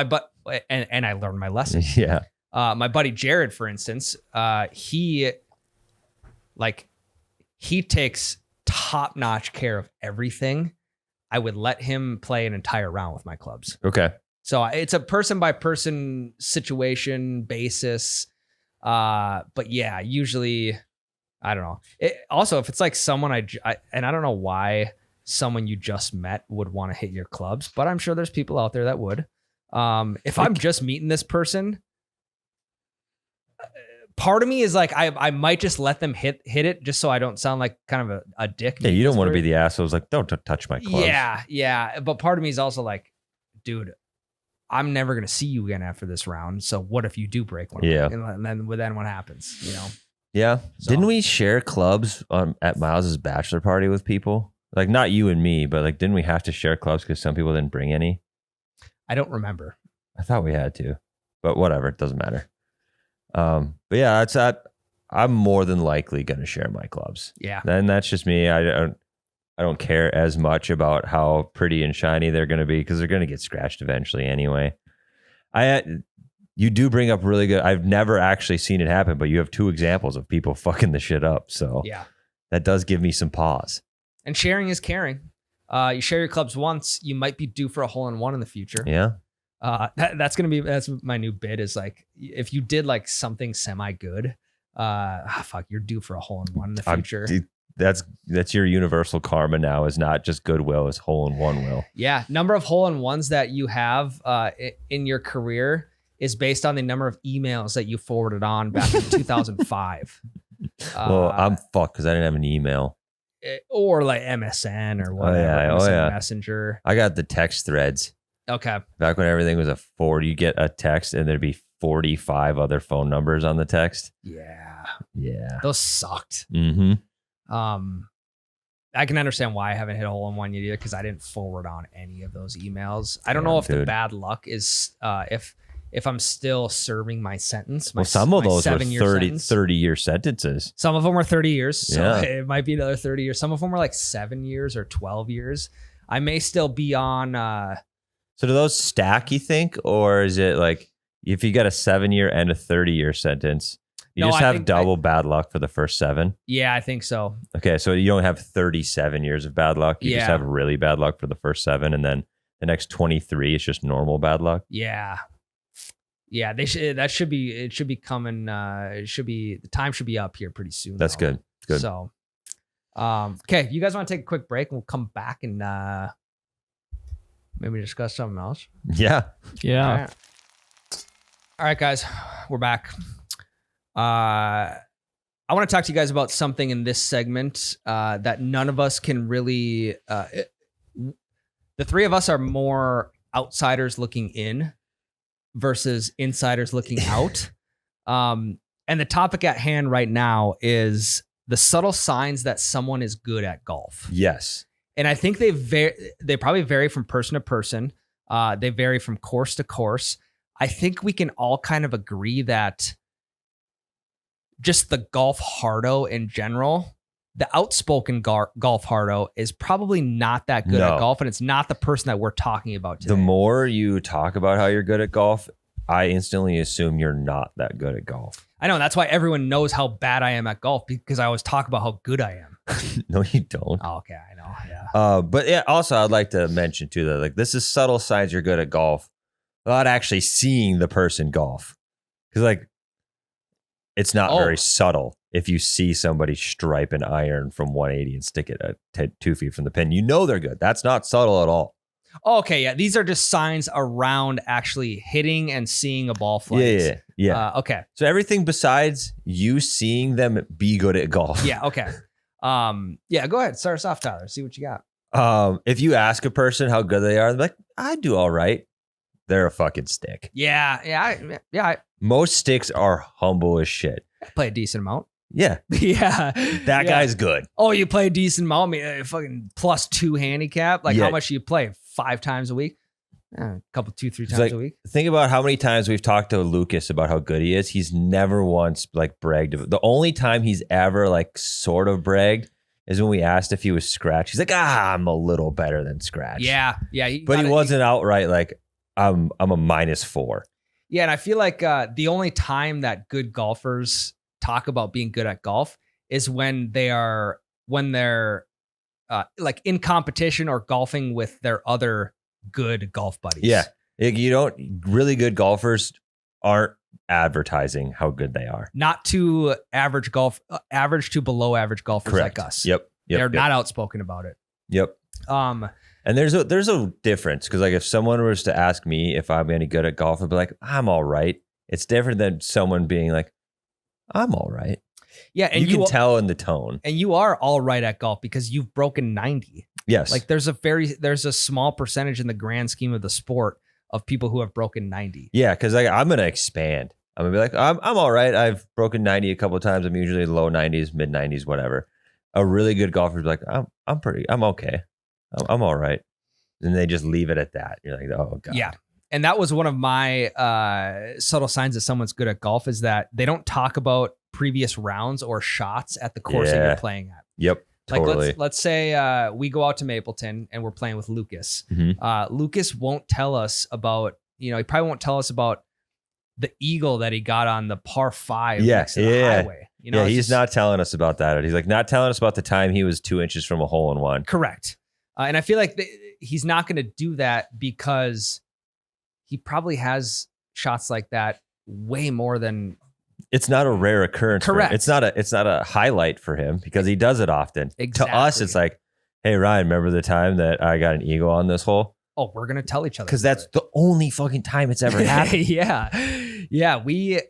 [SPEAKER 2] and I learned my lesson.
[SPEAKER 1] Yeah.
[SPEAKER 2] My buddy Jared, for instance, he takes top-notch care of everything. I would let him play an entire round with my clubs.
[SPEAKER 1] Okay.
[SPEAKER 2] So it's a person-by-person situation basis. But yeah, usually, I don't know. Also, if it's like someone and I don't know why someone you just met would want to hit your clubs, but I'm sure there's people out there that would. If I'm just meeting this person, part of me is like, I might just let them hit it just so I don't sound like kind of a dick.
[SPEAKER 1] Yeah, you don't want to be the assholes like, don't touch my clubs.
[SPEAKER 2] Yeah. But part of me is also like, dude, I'm never going to see you again after this round. So what if you do break one?
[SPEAKER 1] Yeah.
[SPEAKER 2] And then what happens, you know?
[SPEAKER 1] Yeah.
[SPEAKER 2] So.
[SPEAKER 1] Didn't we share clubs at Miles's bachelor party with people? Like not you and me, but like, didn't we have to share clubs because some people didn't bring any?
[SPEAKER 2] I don't remember.
[SPEAKER 1] I thought we had to, but whatever. It doesn't matter. But yeah, I'm more than likely going to share my clubs.
[SPEAKER 2] Yeah.
[SPEAKER 1] And that's just me. I don't care as much about how pretty and shiny they're going to be because they're going to get scratched eventually anyway. You do bring up really good. I've never actually seen it happen, but you have 2 examples of people fucking the shit up. So
[SPEAKER 2] yeah,
[SPEAKER 1] that does give me some pause.
[SPEAKER 2] And sharing is caring. You share your clubs once, you might be due for a hole-in-one in the future.
[SPEAKER 1] Yeah.
[SPEAKER 2] That's my new bid is like, if you did like something semi-good, you're due for a hole-in-one in the future.
[SPEAKER 1] That's your universal karma now, is not just goodwill, it's hole-in-one will.
[SPEAKER 2] Yeah. Number of hole-in-ones that you have in your career is based on the number of emails that you forwarded on back in 2005.
[SPEAKER 1] Well, I'm fucked because I didn't have an email.
[SPEAKER 2] Or like MSN or whatever. MSN Messenger.
[SPEAKER 1] I got the text threads.
[SPEAKER 2] Okay.
[SPEAKER 1] Back when everything was a forward, you get a text and there'd be 45 other phone numbers on the text.
[SPEAKER 2] Yeah.
[SPEAKER 1] Yeah.
[SPEAKER 2] Those sucked.
[SPEAKER 1] Mm-hmm.
[SPEAKER 2] I can understand why I haven't hit a hole-in-one yet either, because I didn't forward on any of those emails. I don't know if the bad luck is if I'm still serving my sentence.
[SPEAKER 1] Some of those were 30-year sentences.
[SPEAKER 2] Some of them were 30 years. So it might be another 30 years. Some of them were like 7 years or 12 years. I may still be on.
[SPEAKER 1] So do those stack, you think? Or is it like if you got a 7-year and a 30-year sentence? You
[SPEAKER 2] No,
[SPEAKER 1] just
[SPEAKER 2] I
[SPEAKER 1] have
[SPEAKER 2] think
[SPEAKER 1] double bad luck for the first 7.
[SPEAKER 2] Yeah, I think so.
[SPEAKER 1] Okay, so you don't have 37 years of bad luck. You just
[SPEAKER 2] Yeah.
[SPEAKER 1] have really bad luck for the first 7, and then the next 23 is just normal bad luck.
[SPEAKER 2] Yeah. Yeah, they should. That should be. It should be coming. It should be. The time should be up here pretty soon.
[SPEAKER 1] That's
[SPEAKER 2] though.
[SPEAKER 1] good. Good.
[SPEAKER 2] So, okay, you guys want to take a quick break, and we'll come back and maybe discuss something else.
[SPEAKER 1] Yeah.
[SPEAKER 3] Yeah.
[SPEAKER 2] All right, guys, we're back. I want to talk to you guys about something in this segment that none of us can really. The 3 of us are more outsiders looking in versus insiders looking out. And the topic at hand right now is the subtle signs that someone is good at golf.
[SPEAKER 1] Yes.
[SPEAKER 2] And I think they probably vary from person to person. They vary from course to course. I think we can all kind of agree that just the golf hardo in general, the outspoken golf hardo is probably not that good at golf, and it's not the person that we're talking about today.
[SPEAKER 1] The more you talk about how you're good at golf, I instantly assume you're not that good at golf.
[SPEAKER 2] I know. That's why everyone knows how bad I am at golf, because I always talk about how good I am.
[SPEAKER 1] No, you don't.
[SPEAKER 2] Oh, okay. I know. Yeah.
[SPEAKER 1] But yeah, also I'd like to mention too that like this is subtle signs you're good at golf without actually seeing the person golf. Because like it's not very subtle if you see somebody stripe an iron from 180 and stick it at 2 feet from the pin. You know they're good. That's not subtle at all.
[SPEAKER 2] Okay, yeah. These are just signs around actually hitting and seeing a ball flight.
[SPEAKER 1] Yeah.
[SPEAKER 2] Okay.
[SPEAKER 1] So everything besides you seeing them be good at golf.
[SPEAKER 2] Yeah. Okay. Yeah. Go ahead. Start us off, Tyler. See what you got.
[SPEAKER 1] If you ask a person how good they are, they're like, I do all right. They're a fucking stick.
[SPEAKER 2] Yeah.
[SPEAKER 1] Most sticks are humble as shit.
[SPEAKER 2] I play a decent amount.
[SPEAKER 1] Yeah.
[SPEAKER 2] Yeah.
[SPEAKER 1] That guy's good.
[SPEAKER 2] Oh, you play a decent amount? Fucking +2 handicap. Like how much do you play? 5 times a week? A couple, 2-3 times a week.
[SPEAKER 1] Think about how many times we've talked to Lucas about how good he is. He's never once like bragged of it. The only time he's ever like sort of bragged is when we asked if he was scratch. He's like, I'm a little better than scratch.
[SPEAKER 2] Yeah.
[SPEAKER 1] But he wasn't outright like, I'm a -4.
[SPEAKER 2] Yeah. And I feel like the only time that good golfers talk about being good at golf is when they're like in competition or golfing with their other good golf buddies.
[SPEAKER 1] Yeah. Really good golfers aren't advertising how good they are.
[SPEAKER 2] Not to average to below average golfers
[SPEAKER 1] Correct.
[SPEAKER 2] like us.
[SPEAKER 1] Yep.
[SPEAKER 2] They're not outspoken about it.
[SPEAKER 1] Yep. And there's a difference because like if someone was to ask me if I'm any good at golf, I'd be like, I'm all right. It's different than someone being like, I'm all right.
[SPEAKER 2] Yeah, and
[SPEAKER 1] you can tell in the tone.
[SPEAKER 2] And you are all right at golf because you've broken 90.
[SPEAKER 1] Yes.
[SPEAKER 2] Like there's a small percentage in the grand scheme of the sport of people who have broken 90.
[SPEAKER 1] Yeah, because I'm gonna expand. I'm gonna be like, I'm all right. I've broken 90 a couple of times. I'm usually low 90s, mid 90s, whatever. A really good golfer is like, I'm okay. I'm all right. And they just leave it at that. You're like, oh God.
[SPEAKER 2] Yeah. And that was one of my subtle signs that someone's good at golf is that they don't talk about previous rounds or shots at the course that you're playing at.
[SPEAKER 1] Yep. Totally.
[SPEAKER 2] Like let's say we go out to Mapleton and we're playing with Lucas.
[SPEAKER 1] Mm-hmm.
[SPEAKER 2] Lucas won't tell us about, he probably won't tell us about the eagle that he got on the par 5 next to the highway.
[SPEAKER 1] He's not telling us about that. He's like not telling us about the time he was 2 inches from a hole in one.
[SPEAKER 2] Correct. And I feel like he's not going to do that because he probably has shots like that way more than.
[SPEAKER 1] It's not a rare occurrence.
[SPEAKER 2] Correct.
[SPEAKER 1] It's not a highlight for him because he does it often.
[SPEAKER 2] Exactly.
[SPEAKER 1] To us, it's like, hey, Ryan, remember the time that I got an eagle on this hole?
[SPEAKER 2] Oh, we're going to tell each other.
[SPEAKER 1] Because that's the only fucking time it's ever happened.
[SPEAKER 2] Yeah. We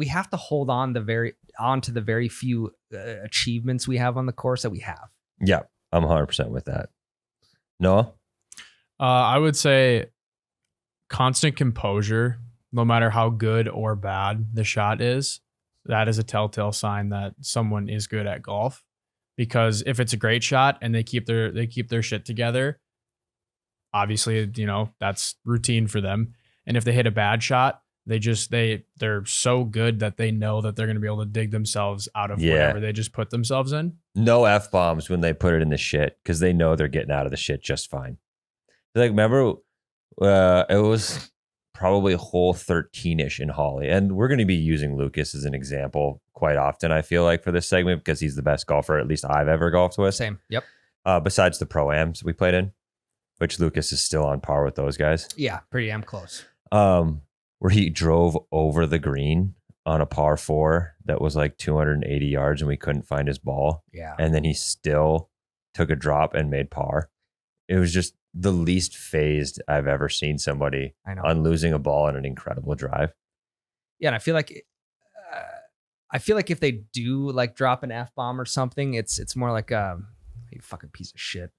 [SPEAKER 2] have to hold on to the very few achievements we have on the course that we have.
[SPEAKER 1] Yeah, I'm 100% with that. Noah?
[SPEAKER 3] I would say constant composure, no matter how good or bad the shot is. That is a telltale sign that someone is good at golf. Because if it's a great shot and they keep their shit together, obviously, that's routine for them. And if they hit a bad shot, they're so good that they know that they're going to be able to dig themselves out of whatever they just put themselves in.
[SPEAKER 1] No F-bombs when they put it in the shit because they know they're getting out of the shit just fine. Like, remember, it was probably hole 13-ish in Holly. And we're going to be using Lucas as an example quite often, I feel like, for this segment, because he's the best golfer, at least I've ever golfed with.
[SPEAKER 2] Same. Yep.
[SPEAKER 1] Besides the Pro-Ams we played in, which Lucas is still on par with those guys.
[SPEAKER 2] Yeah, pretty damn close.
[SPEAKER 1] Where he drove over the green on a par 4 that was like 280 yards and we couldn't find his ball.
[SPEAKER 2] Yeah.
[SPEAKER 1] And then he still took a drop and made par. It was just the least phased I've ever seen somebody on losing a ball in an incredible drive.
[SPEAKER 2] Yeah, and I feel like if they do like drop an F-bomb or something, it's more like you fucking piece of shit.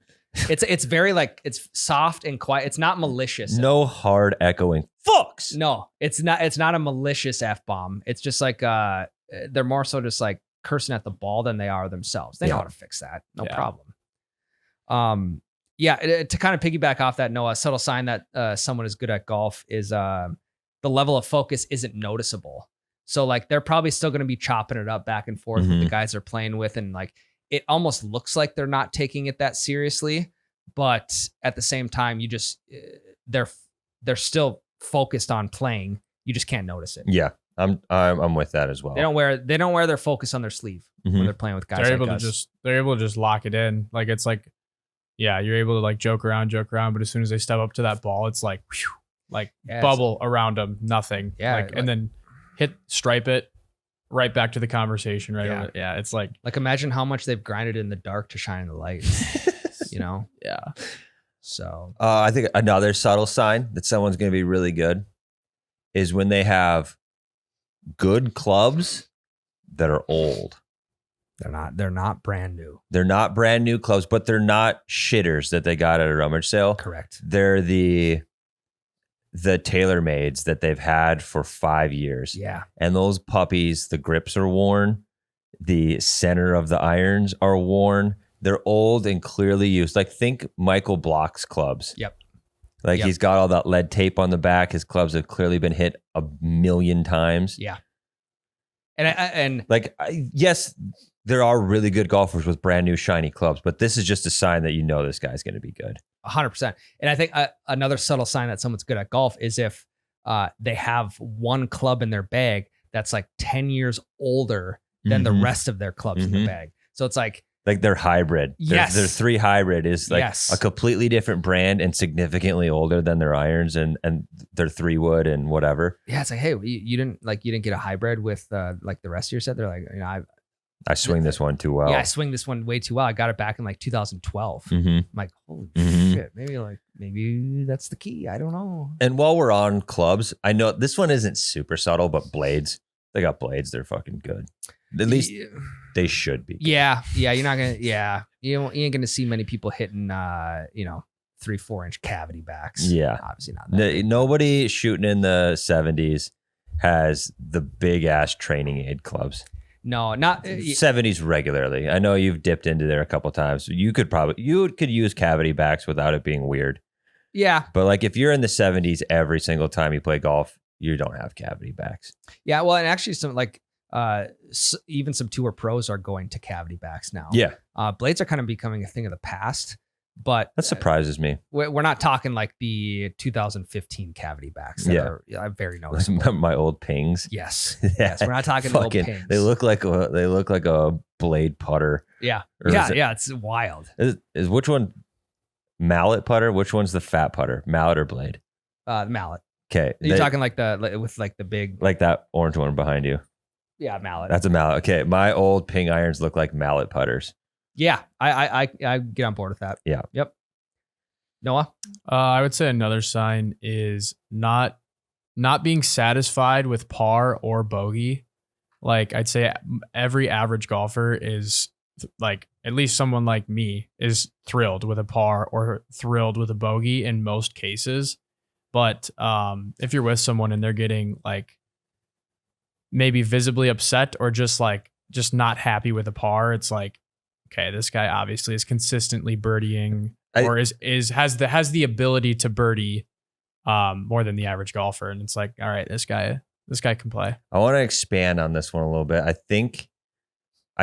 [SPEAKER 2] It's very like, it's soft and quiet. It's not malicious.
[SPEAKER 1] No hard echoing fucks.
[SPEAKER 2] No, it's not a malicious F-bomb. It's just like they're more so just like cursing at the ball than they are themselves. They know how to fix that. No problem. To kind of piggyback off that, Noah, a subtle sign that someone is good at golf is the level of focus isn't noticeable. So like they're probably still going to be chopping it up back and forth with the guys they're playing with, and like it almost looks like they're not taking it that seriously, but at the same time, you just they're still focused on playing. You just can't notice it.
[SPEAKER 1] Yeah, I'm with that as well.
[SPEAKER 2] They don't wear their focus on their sleeve when they're playing with guys.
[SPEAKER 3] They're able to just lock it in. Like it's like, yeah, you're able to like joke around, but as soon as they step up to that ball, it's like, whew, like bubble around them, nothing.
[SPEAKER 2] Yeah,
[SPEAKER 3] and then stripe it right back to the conversation. Right. Yeah. It's like
[SPEAKER 2] imagine how much they've grinded in the dark to shine in the light.
[SPEAKER 3] Yeah.
[SPEAKER 2] So
[SPEAKER 1] I think another subtle sign that someone's going to be really good is when they have good clubs that are old.
[SPEAKER 2] They're not brand new.
[SPEAKER 1] They're not brand new clubs, but they're not shitters that they got at a rummage sale.
[SPEAKER 2] Correct.
[SPEAKER 1] They're the TaylorMades that they've had for 5 years.
[SPEAKER 2] Yeah.
[SPEAKER 1] And those puppies, the grips are worn. The center of the irons are worn. They're old and clearly used. Like think Michael Block's clubs.
[SPEAKER 2] Yep.
[SPEAKER 1] Like he's got all that lead tape on the back. His clubs have clearly been hit 1,000,000 times.
[SPEAKER 2] Yeah.
[SPEAKER 1] Yes, there are really good golfers with brand new shiny clubs, but this is just a sign that you know this guy's going to be good.
[SPEAKER 2] 100%. And I think another subtle sign that someone's good at golf is if they have one club in their bag that's like 10 years older than the rest of their clubs in the bag. So it's like
[SPEAKER 1] their hybrid.
[SPEAKER 2] Yes.
[SPEAKER 1] Their 3 hybrid is like a completely different brand and significantly older than their irons and their 3 wood and whatever.
[SPEAKER 2] Yeah, it's like, hey, you didn't get a hybrid with like the rest of your set. They're like,
[SPEAKER 1] I swing this one too well.
[SPEAKER 2] Yeah, I swing this one way too well. I got it back in like 2012. I'm like, holy shit, maybe that's the key. I don't know.
[SPEAKER 1] And while we're on clubs, I know this one isn't super subtle, but blades. They got blades. They're fucking good. At least they should be.
[SPEAKER 2] Yeah. You're not gonna. Yeah, you ain't gonna see many people hitting 3-4 inch cavity backs.
[SPEAKER 1] Yeah,
[SPEAKER 2] obviously not.
[SPEAKER 1] Nobody shooting in the 70s has the big ass training aid clubs.
[SPEAKER 2] No, not
[SPEAKER 1] 70s regularly. I know you've dipped into there a couple times. You could use cavity backs without it being weird.
[SPEAKER 2] Yeah,
[SPEAKER 1] but like if you're in the 70s every single time you play golf, you don't have cavity backs.
[SPEAKER 2] Yeah, well, and actually some like even some tour pros are going to cavity backs now.
[SPEAKER 1] Yeah,
[SPEAKER 2] blades are kind of becoming a thing of the past. But
[SPEAKER 1] that surprises me.
[SPEAKER 2] We're not talking like the 2015 cavity backs. That are very noticeable.
[SPEAKER 1] My old pings.
[SPEAKER 2] Yes. Yes. We're not talking old pings.
[SPEAKER 1] They look like a blade putter.
[SPEAKER 2] Yeah. Yeah. It's wild.
[SPEAKER 1] Is which one mallet putter? Which one's the fat putter? Mallet or blade?
[SPEAKER 2] Mallet.
[SPEAKER 1] Okay.
[SPEAKER 2] You're talking like the big,
[SPEAKER 1] like that orange one behind you.
[SPEAKER 2] Yeah, mallet.
[SPEAKER 1] That's a mallet. Okay. My old ping irons look like mallet putters.
[SPEAKER 2] Yeah, I get on board with that.
[SPEAKER 1] Yeah.
[SPEAKER 2] Yep. Noah?
[SPEAKER 3] I would say another sign is not being satisfied with par or bogey. Like I'd say every average golfer is like, at least someone like me is thrilled with a par or thrilled with a bogey in most cases. But if you're with someone and they're getting like maybe visibly upset or just not happy with a par, it's like, okay, this guy obviously is consistently birdieing or has the ability to birdie more than the average golfer. And it's like, all right, this guy can play.
[SPEAKER 1] I want to expand on this one a little bit. I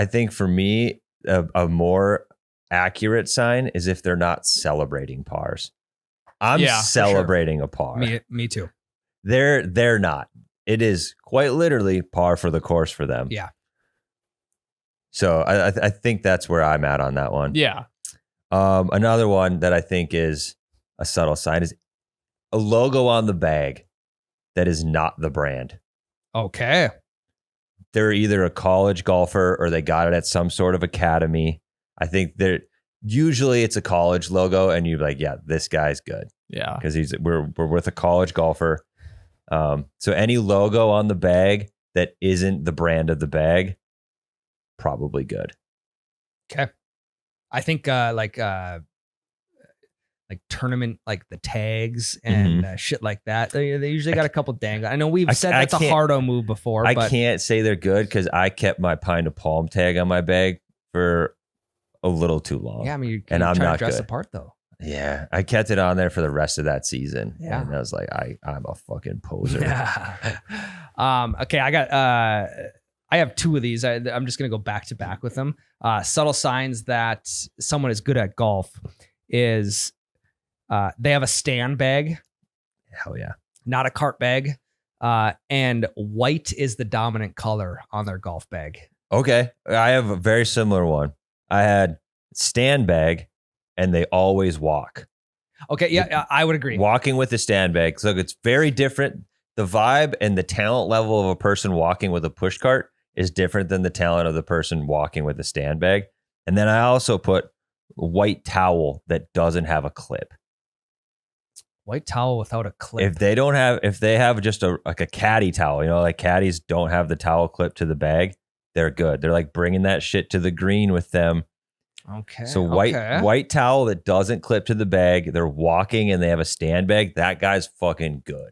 [SPEAKER 1] think for me, a more accurate sign is if they're not celebrating pars. I'm celebrating a par.
[SPEAKER 2] Me too.
[SPEAKER 1] They're not. It is quite literally par for the course for them.
[SPEAKER 2] Yeah.
[SPEAKER 1] So I think that's where I'm at on that one.
[SPEAKER 3] Yeah.
[SPEAKER 1] Another one that I think is a subtle sign is a logo on the bag that is not the brand.
[SPEAKER 2] Okay.
[SPEAKER 1] They're either a college golfer or they got it at some sort of academy. I think they're usually it's a college logo, and you're like, yeah, this guy's good
[SPEAKER 3] Yeah.
[SPEAKER 1] because we're with a college golfer. So any logo on the bag that isn't the brand of the bag, probably good.
[SPEAKER 2] Okay. I think like tournament, like the tags and shit like that. They usually got a couple dang. I know we've said that's a hardo move before.
[SPEAKER 1] I
[SPEAKER 2] but
[SPEAKER 1] can't say they're good because I kept my pine to palm tag on my bag for a little too long.
[SPEAKER 2] Yeah, I mean,
[SPEAKER 1] and I'm
[SPEAKER 2] trying
[SPEAKER 1] not
[SPEAKER 2] to dress
[SPEAKER 1] good.
[SPEAKER 2] apart though.
[SPEAKER 1] Yeah, I kept it on there for the rest of that season.
[SPEAKER 2] Yeah.
[SPEAKER 1] And I was like, I'm a fucking poser.
[SPEAKER 2] Yeah. Okay, I have two of these. I'm just gonna go back to back with them. Subtle signs that someone is good at golf is they have a stand bag.
[SPEAKER 1] Hell yeah.
[SPEAKER 2] Not a cart bag. And white is the dominant color on their golf bag.
[SPEAKER 1] Okay. I have a very similar one. I had stand bag and they always walk.
[SPEAKER 2] Okay, yeah, I would agree.
[SPEAKER 1] Walking with a stand bag. So it's very different. The vibe and the talent level of a person walking with a push cart is different than the talent of the person walking with a stand bag. And then I also put a white towel that doesn't have a clip.
[SPEAKER 2] White towel without a clip.
[SPEAKER 1] If they have just a caddy towel, like caddies don't have the towel clip to the bag, they're good. They're like bringing that shit to the green with them.
[SPEAKER 2] Okay.
[SPEAKER 1] So white towel that doesn't clip to the bag, they're walking and they have a stand bag, that guy's fucking good.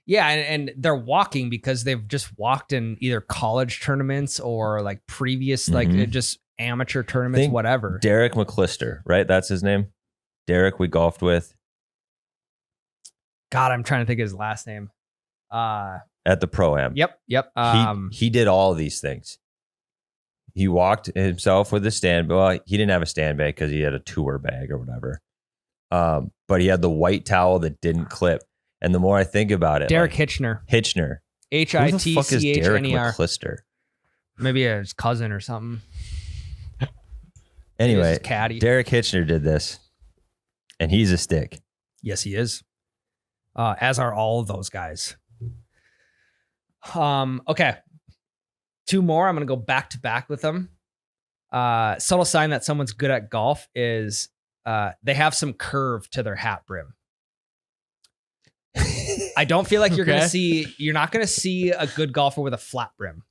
[SPEAKER 2] Yeah, and they're walking because they've just walked in either college tournaments or like previous, like just amateur tournaments, whatever.
[SPEAKER 1] Derek McClister, right? That's his name. Derek, we golfed with.
[SPEAKER 2] God, I'm trying to think of his last name.
[SPEAKER 1] At the Pro-Am.
[SPEAKER 2] Yep.
[SPEAKER 1] He did all of these things. He walked himself with a stand. Well, he didn't have a stand bag because he had a tour bag or whatever. But he had the white towel that didn't clip. And the more I think about it,
[SPEAKER 2] Derek Hitchner.
[SPEAKER 1] Hitchner. Who the fuck is Derek
[SPEAKER 2] HITCHNER.
[SPEAKER 1] McClister?
[SPEAKER 2] Maybe his cousin or something.
[SPEAKER 1] Anyway,
[SPEAKER 2] caddy.
[SPEAKER 1] Derek Hitchner did this, and he's a stick.
[SPEAKER 2] Yes, he is. As are all of those guys. Okay. Two more. I'm going to go back to back with them. Subtle sign that someone's good at golf is they have some curve to their hat brim. I don't feel like you're not going to see a good golfer with a flat brim.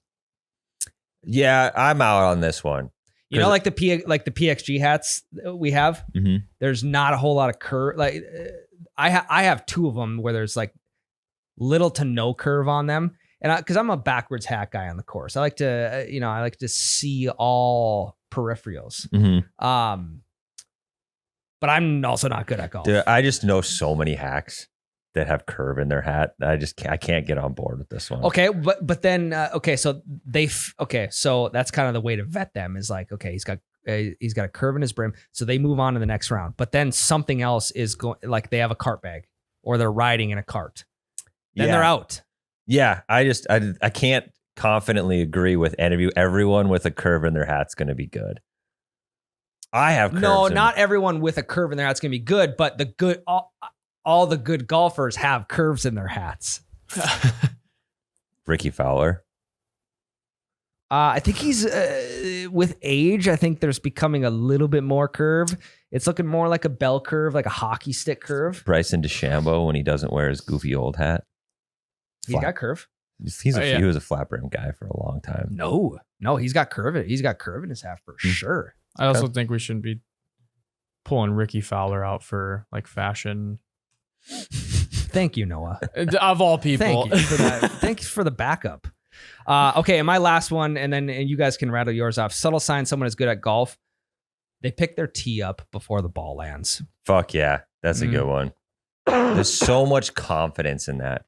[SPEAKER 1] Yeah, I'm out on this one.
[SPEAKER 2] You know, like the PXG hats we have, there's not a whole lot of curve. Like I have two of them where there's like little to no curve on them. And because I'm a backwards hat guy on the course, I like to see all peripherals. But I'm also not good at golf.
[SPEAKER 1] Dude, I just know so many hacks that have curve in their hat. I can't get on board with this one.
[SPEAKER 2] Okay, but then so so that's kind of the way to vet them is like, okay, he's got a curve in his brim, so they move on to the next round. But then something else is going, like they have a cart bag or they're riding in a cart. Then they're out.
[SPEAKER 1] Yeah, I can't confidently agree with any of you. Everyone with a curve in their hat's going to be good. I have curves.
[SPEAKER 2] No, not everyone with a curve in their hat's going to be good, but all the good golfers have curves in their hats.
[SPEAKER 1] Ricky Fowler.
[SPEAKER 2] I think he's with age. I think there's becoming a little bit more curve. It's looking more like a bell curve, like a hockey stick curve.
[SPEAKER 1] Bryson DeChambeau when he doesn't wear his goofy old hat.
[SPEAKER 2] He's got curve.
[SPEAKER 1] He was a flat brim guy for a long time.
[SPEAKER 2] No, he's got curve. He's got curve in his hat for sure.
[SPEAKER 3] I also think we shouldn't be pulling Ricky Fowler out for like fashion.
[SPEAKER 2] Thank you, Noah.
[SPEAKER 3] Of all people.
[SPEAKER 2] Thank you for that. Thanks for the backup. Okay, and my last one, and you guys can rattle yours off. Subtle sign someone is good at golf. They pick their tee up before the ball lands.
[SPEAKER 1] Fuck yeah. That's a good one. There's so much confidence in that.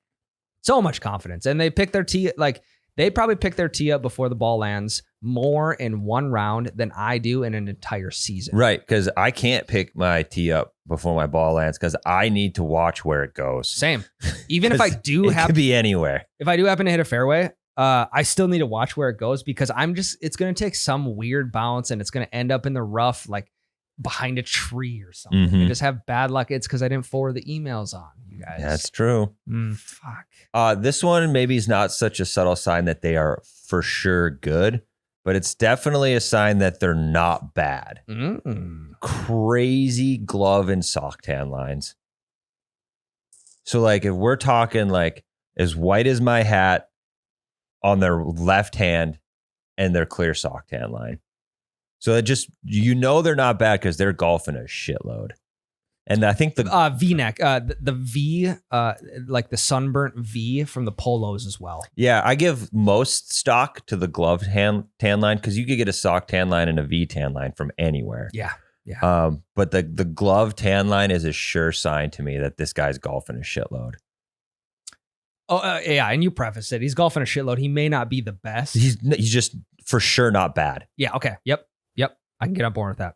[SPEAKER 2] So much confidence. And they pick their tee, like They probably pick their tee up before the ball lands more in one round than I do in an entire season.
[SPEAKER 1] Right, because I can't pick my tee up before my ball lands because I need to watch where it goes.
[SPEAKER 2] Same. Even if I do
[SPEAKER 1] it could be anywhere.
[SPEAKER 2] if I do happen to hit a fairway, I still need to watch where it goes because it's going to take some weird bounce and it's going to end up in the rough, like behind a tree or something.
[SPEAKER 1] Mhm.
[SPEAKER 2] I just have bad luck. It's because I didn't forward the emails on, you guys.
[SPEAKER 1] That's true.
[SPEAKER 2] Fuck.
[SPEAKER 1] This one maybe is not such a subtle sign that they are for sure good, but it's definitely a sign that they're not bad. Crazy glove and sock tan lines. So like if we're talking like as white as my hat on their left hand and their clear sock tan line. So it just, they're not bad because they're golfing a shitload. And I think the
[SPEAKER 2] V-neck, the V, like the sunburnt V from the polos as well.
[SPEAKER 1] Yeah, I give most stock to the glove tan line because you could get a sock tan line and a V tan line from anywhere.
[SPEAKER 2] Yeah.
[SPEAKER 1] But the glove tan line is a sure sign to me that this guy's golfing a shitload.
[SPEAKER 2] Oh, yeah. And you prefaced it. He's golfing a shitload. He may not be the best.
[SPEAKER 1] He's just for sure not bad.
[SPEAKER 2] Yeah. Okay. Yep. I can get on board with that.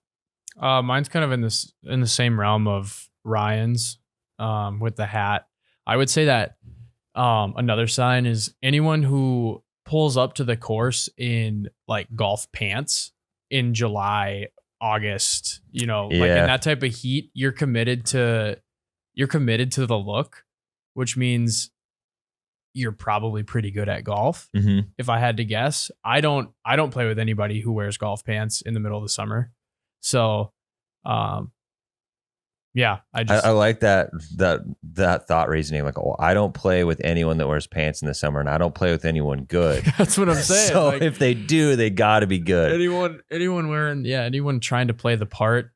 [SPEAKER 3] Mine's kind of in the same realm of Ryan's with the hat. I would say that another sign is anyone who pulls up to the course in like golf pants in July, August, like in that type of heat, you're committed to the look, which means you're probably pretty good at golf.
[SPEAKER 1] Mm-hmm.
[SPEAKER 3] If I had to guess, I don't play with anybody who wears golf pants in the middle of the summer. So, yeah,
[SPEAKER 1] I like that thought reasoning. Like, oh, I don't play with anyone that wears pants in the summer, and I don't play with anyone good.
[SPEAKER 3] That's what I'm saying.
[SPEAKER 1] So
[SPEAKER 3] like,
[SPEAKER 1] if they do, they got to be good.
[SPEAKER 3] Anyone trying to play the part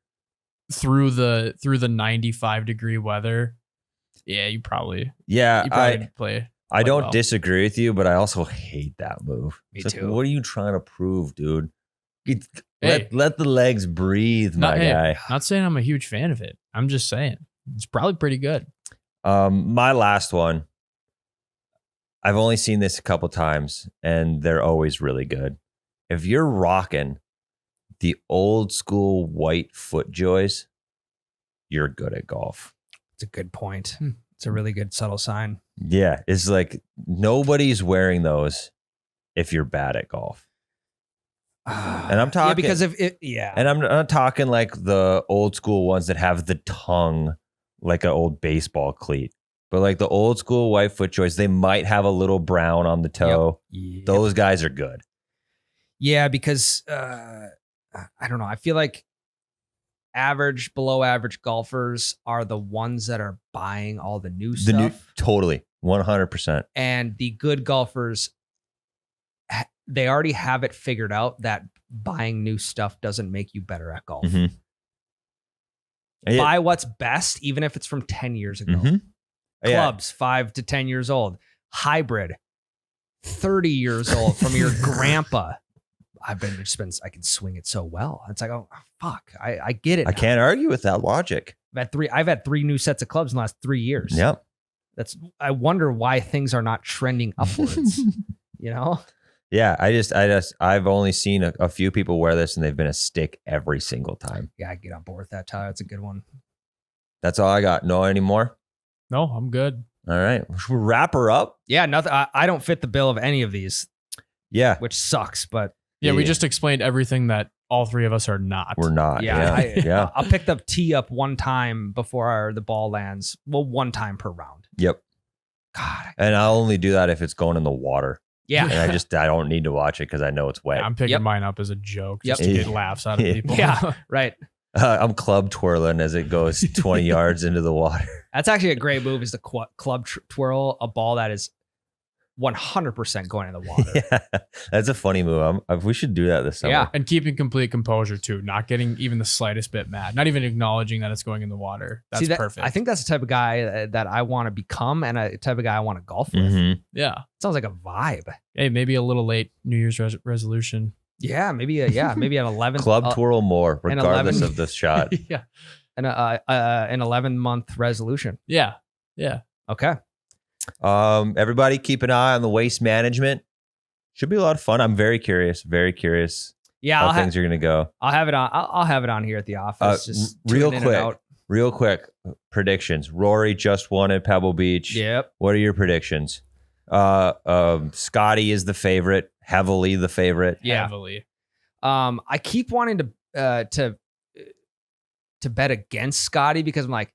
[SPEAKER 3] through the 95-degree weather. Yeah, you probably play.
[SPEAKER 1] I don't
[SPEAKER 3] well.
[SPEAKER 1] disagree with you, but I also hate that move.
[SPEAKER 2] Me
[SPEAKER 1] It's
[SPEAKER 2] too.
[SPEAKER 1] Like, what are you trying to prove, dude?
[SPEAKER 3] Hey.
[SPEAKER 1] Let the legs breathe, my guy.
[SPEAKER 3] Not saying I'm a huge fan of it. I'm just saying it's probably pretty good.
[SPEAKER 1] My last one, I've only seen this a couple times, and they're always really good. If you're rocking the old school white FootJoys, you're good at golf.
[SPEAKER 2] It's a good point. It's a really good subtle sign.
[SPEAKER 1] Yeah, it's like nobody's wearing those if you're bad at golf. And I'm talking,
[SPEAKER 2] because if it, yeah,
[SPEAKER 1] and I'm not talking like the old school ones that have the tongue like an old baseball cleat, but like the old school white FootJoys, they might have a little brown on the toe.
[SPEAKER 2] Yep.
[SPEAKER 1] Those guys are good.
[SPEAKER 2] Yeah, because I don't know. I feel like average, below average golfers are the ones that are buying all the new stuff.
[SPEAKER 1] Totally, 100%.
[SPEAKER 2] And the good golfers, they already have it figured out that buying new stuff doesn't make you better at golf.
[SPEAKER 1] Mm-hmm.
[SPEAKER 2] Buy what's best, even if it's from 10 years ago.
[SPEAKER 1] Mm-hmm.
[SPEAKER 2] Clubs, 5 to 10 years old. Hybrid, 30 years old from your grandpa. I can swing it so well. It's like, oh fuck, I get it.
[SPEAKER 1] I can't argue with that logic.
[SPEAKER 2] I've had 3 new sets of clubs in the last 3 years.
[SPEAKER 1] Yep.
[SPEAKER 2] I wonder why things are not trending upwards.
[SPEAKER 1] Yeah, I've only seen a few people wear this, and they've been a stick every single time.
[SPEAKER 2] Yeah, I get on board with that, Tyler. That's a good one.
[SPEAKER 1] That's all I got. No anymore?
[SPEAKER 3] No, I'm good.
[SPEAKER 1] All right. Should we wrap her up?
[SPEAKER 2] Yeah, nothing. I don't fit the bill of any of these.
[SPEAKER 1] Yeah.
[SPEAKER 2] Which sucks, but
[SPEAKER 3] yeah, we just explained everything that all three of us are not.
[SPEAKER 1] We're not. Yeah.
[SPEAKER 2] I'll pick the tee up one time before the ball lands. Well, one time per round.
[SPEAKER 1] Yep.
[SPEAKER 2] God.
[SPEAKER 1] And I'll only do that if it's going in the water.
[SPEAKER 2] Yeah.
[SPEAKER 1] And I don't need to watch it because I know it's wet.
[SPEAKER 3] Yeah, I'm picking mine up as a joke just to get laughs out of people.
[SPEAKER 2] Yeah, right.
[SPEAKER 1] I'm club twirling as it goes 20 yards into the water.
[SPEAKER 2] That's actually a great move, is the club twirl a ball that is 100% going in the water.
[SPEAKER 1] Yeah, that's a funny move. We should do that this summer.
[SPEAKER 2] Yeah.
[SPEAKER 3] And keeping complete composure too, not getting even the slightest bit mad, not even acknowledging that it's going in the water. That's perfect.
[SPEAKER 2] I think that's the type of guy that I want to become, and a type of guy I want to golf with.
[SPEAKER 1] Mm-hmm.
[SPEAKER 3] Yeah.
[SPEAKER 2] Sounds like a vibe.
[SPEAKER 3] Hey, maybe a little late New Year's resolution.
[SPEAKER 2] Yeah, maybe an 11th
[SPEAKER 1] Club twirl more, regardless
[SPEAKER 2] 11
[SPEAKER 1] of the shot.
[SPEAKER 3] Yeah.
[SPEAKER 2] And an 11-month resolution.
[SPEAKER 3] Yeah. Yeah.
[SPEAKER 2] Okay.
[SPEAKER 1] Everybody keep an eye on the waste management. Should be a lot of fun. I'm very curious. Very curious
[SPEAKER 2] Yeah,
[SPEAKER 1] how things are gonna go.
[SPEAKER 2] I'll have it on. I'll have it on here at the office. Just
[SPEAKER 1] real
[SPEAKER 2] tuning in and
[SPEAKER 1] quick.
[SPEAKER 2] out.
[SPEAKER 1] Real quick predictions. Rory just won at Pebble Beach.
[SPEAKER 2] Yep.
[SPEAKER 1] What are your predictions? Scotty is the favorite, heavily the favorite.
[SPEAKER 2] Yeah.
[SPEAKER 3] Heavily.
[SPEAKER 2] I keep wanting to bet against Scotty because I'm like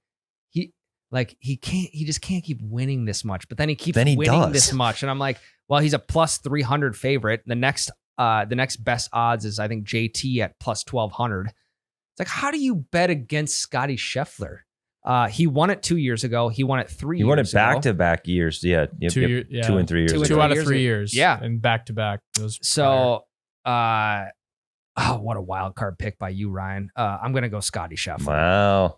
[SPEAKER 2] he just can't keep winning this much. But then he keeps winning
[SPEAKER 1] does.
[SPEAKER 2] this much, and I'm like, well, he's a plus 300 favorite. The next best odds is I think JT at plus 1200. It's like, how do you bet against Scotty Scheffler? He won it 2 years ago. He won it 3 years ago.
[SPEAKER 1] He won it back-to-back years. Yeah. Yep,
[SPEAKER 3] 2 years. Yeah.
[SPEAKER 1] 2 and 3 years.
[SPEAKER 2] 2 and
[SPEAKER 1] ago.
[SPEAKER 3] 2 out of
[SPEAKER 2] years
[SPEAKER 3] 3
[SPEAKER 2] ago.
[SPEAKER 3] years.
[SPEAKER 2] Yeah.
[SPEAKER 3] And back to back.
[SPEAKER 2] So, what a wild card pick by you, Ryan. I'm gonna go Scotty Scheffler.
[SPEAKER 1] Wow.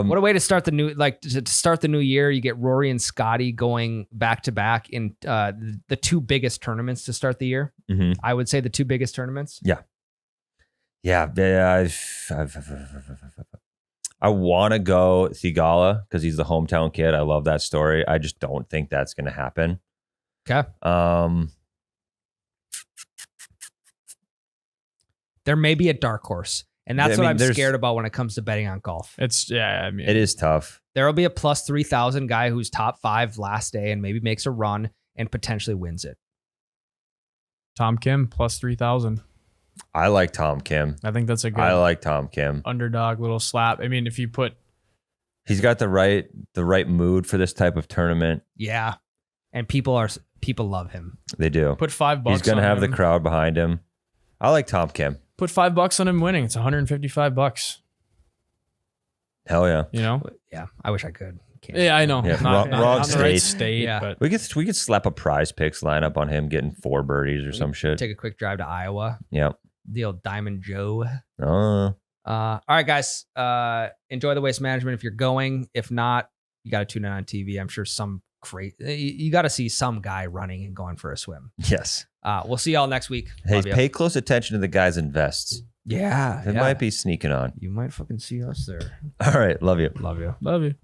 [SPEAKER 2] What a way to start the new year. You get Rory and Scotty going back to back in the two biggest tournaments to start the year.
[SPEAKER 1] Mhm.
[SPEAKER 2] I would say the two biggest tournaments.
[SPEAKER 1] Yeah. I want to go Thigala because he's the hometown kid. I love that story. I just don't think that's going to happen.
[SPEAKER 2] Okay. There may be a dark horse, and that's what I'm scared about when it comes to betting on golf.
[SPEAKER 3] It
[SPEAKER 1] is tough.
[SPEAKER 2] There will be a plus 3,000 guy who's top 5 last day and maybe makes a run and potentially wins it.
[SPEAKER 3] Tom Kim plus 3,000.
[SPEAKER 1] I like Tom Kim.
[SPEAKER 3] I think that's a good.
[SPEAKER 1] I like Tom Kim.
[SPEAKER 3] Underdog little slap. I mean, if you put,
[SPEAKER 1] he's got the right mood for this type of tournament.
[SPEAKER 2] Yeah, and people love him.
[SPEAKER 1] They do.
[SPEAKER 3] Put $5.
[SPEAKER 1] He's gonna
[SPEAKER 3] on
[SPEAKER 1] have
[SPEAKER 3] him.
[SPEAKER 1] the crowd behind him. I like Tom Kim.
[SPEAKER 3] Put $5 on him winning. It's $155.
[SPEAKER 1] Hell yeah.
[SPEAKER 3] You know.
[SPEAKER 2] Yeah, I wish I could. Can't.
[SPEAKER 3] Yeah, I know.
[SPEAKER 1] Yeah,
[SPEAKER 3] Not
[SPEAKER 1] wrong
[SPEAKER 3] the right
[SPEAKER 1] state.
[SPEAKER 3] state.
[SPEAKER 2] Yeah.
[SPEAKER 3] But
[SPEAKER 1] We could slap a prize picks lineup on him getting 4 birdies or some shit.
[SPEAKER 2] Take a quick drive to Iowa.
[SPEAKER 1] Yep.
[SPEAKER 2] The old Diamond Joe.
[SPEAKER 1] Oh.
[SPEAKER 2] All right, guys. Enjoy the Waste Management if you're going. If not, you got to tune in on TV. I'm sure you got to see some guy running and going for a swim.
[SPEAKER 1] Yes.
[SPEAKER 2] We'll see y'all next week.
[SPEAKER 1] Hey,
[SPEAKER 2] Love ya.
[SPEAKER 1] pay close attention to the guys in vests.
[SPEAKER 2] Yeah.
[SPEAKER 1] They might be sneaking on.
[SPEAKER 2] You might fucking see us there.
[SPEAKER 1] All right. Love you.
[SPEAKER 2] Love you.
[SPEAKER 3] love you.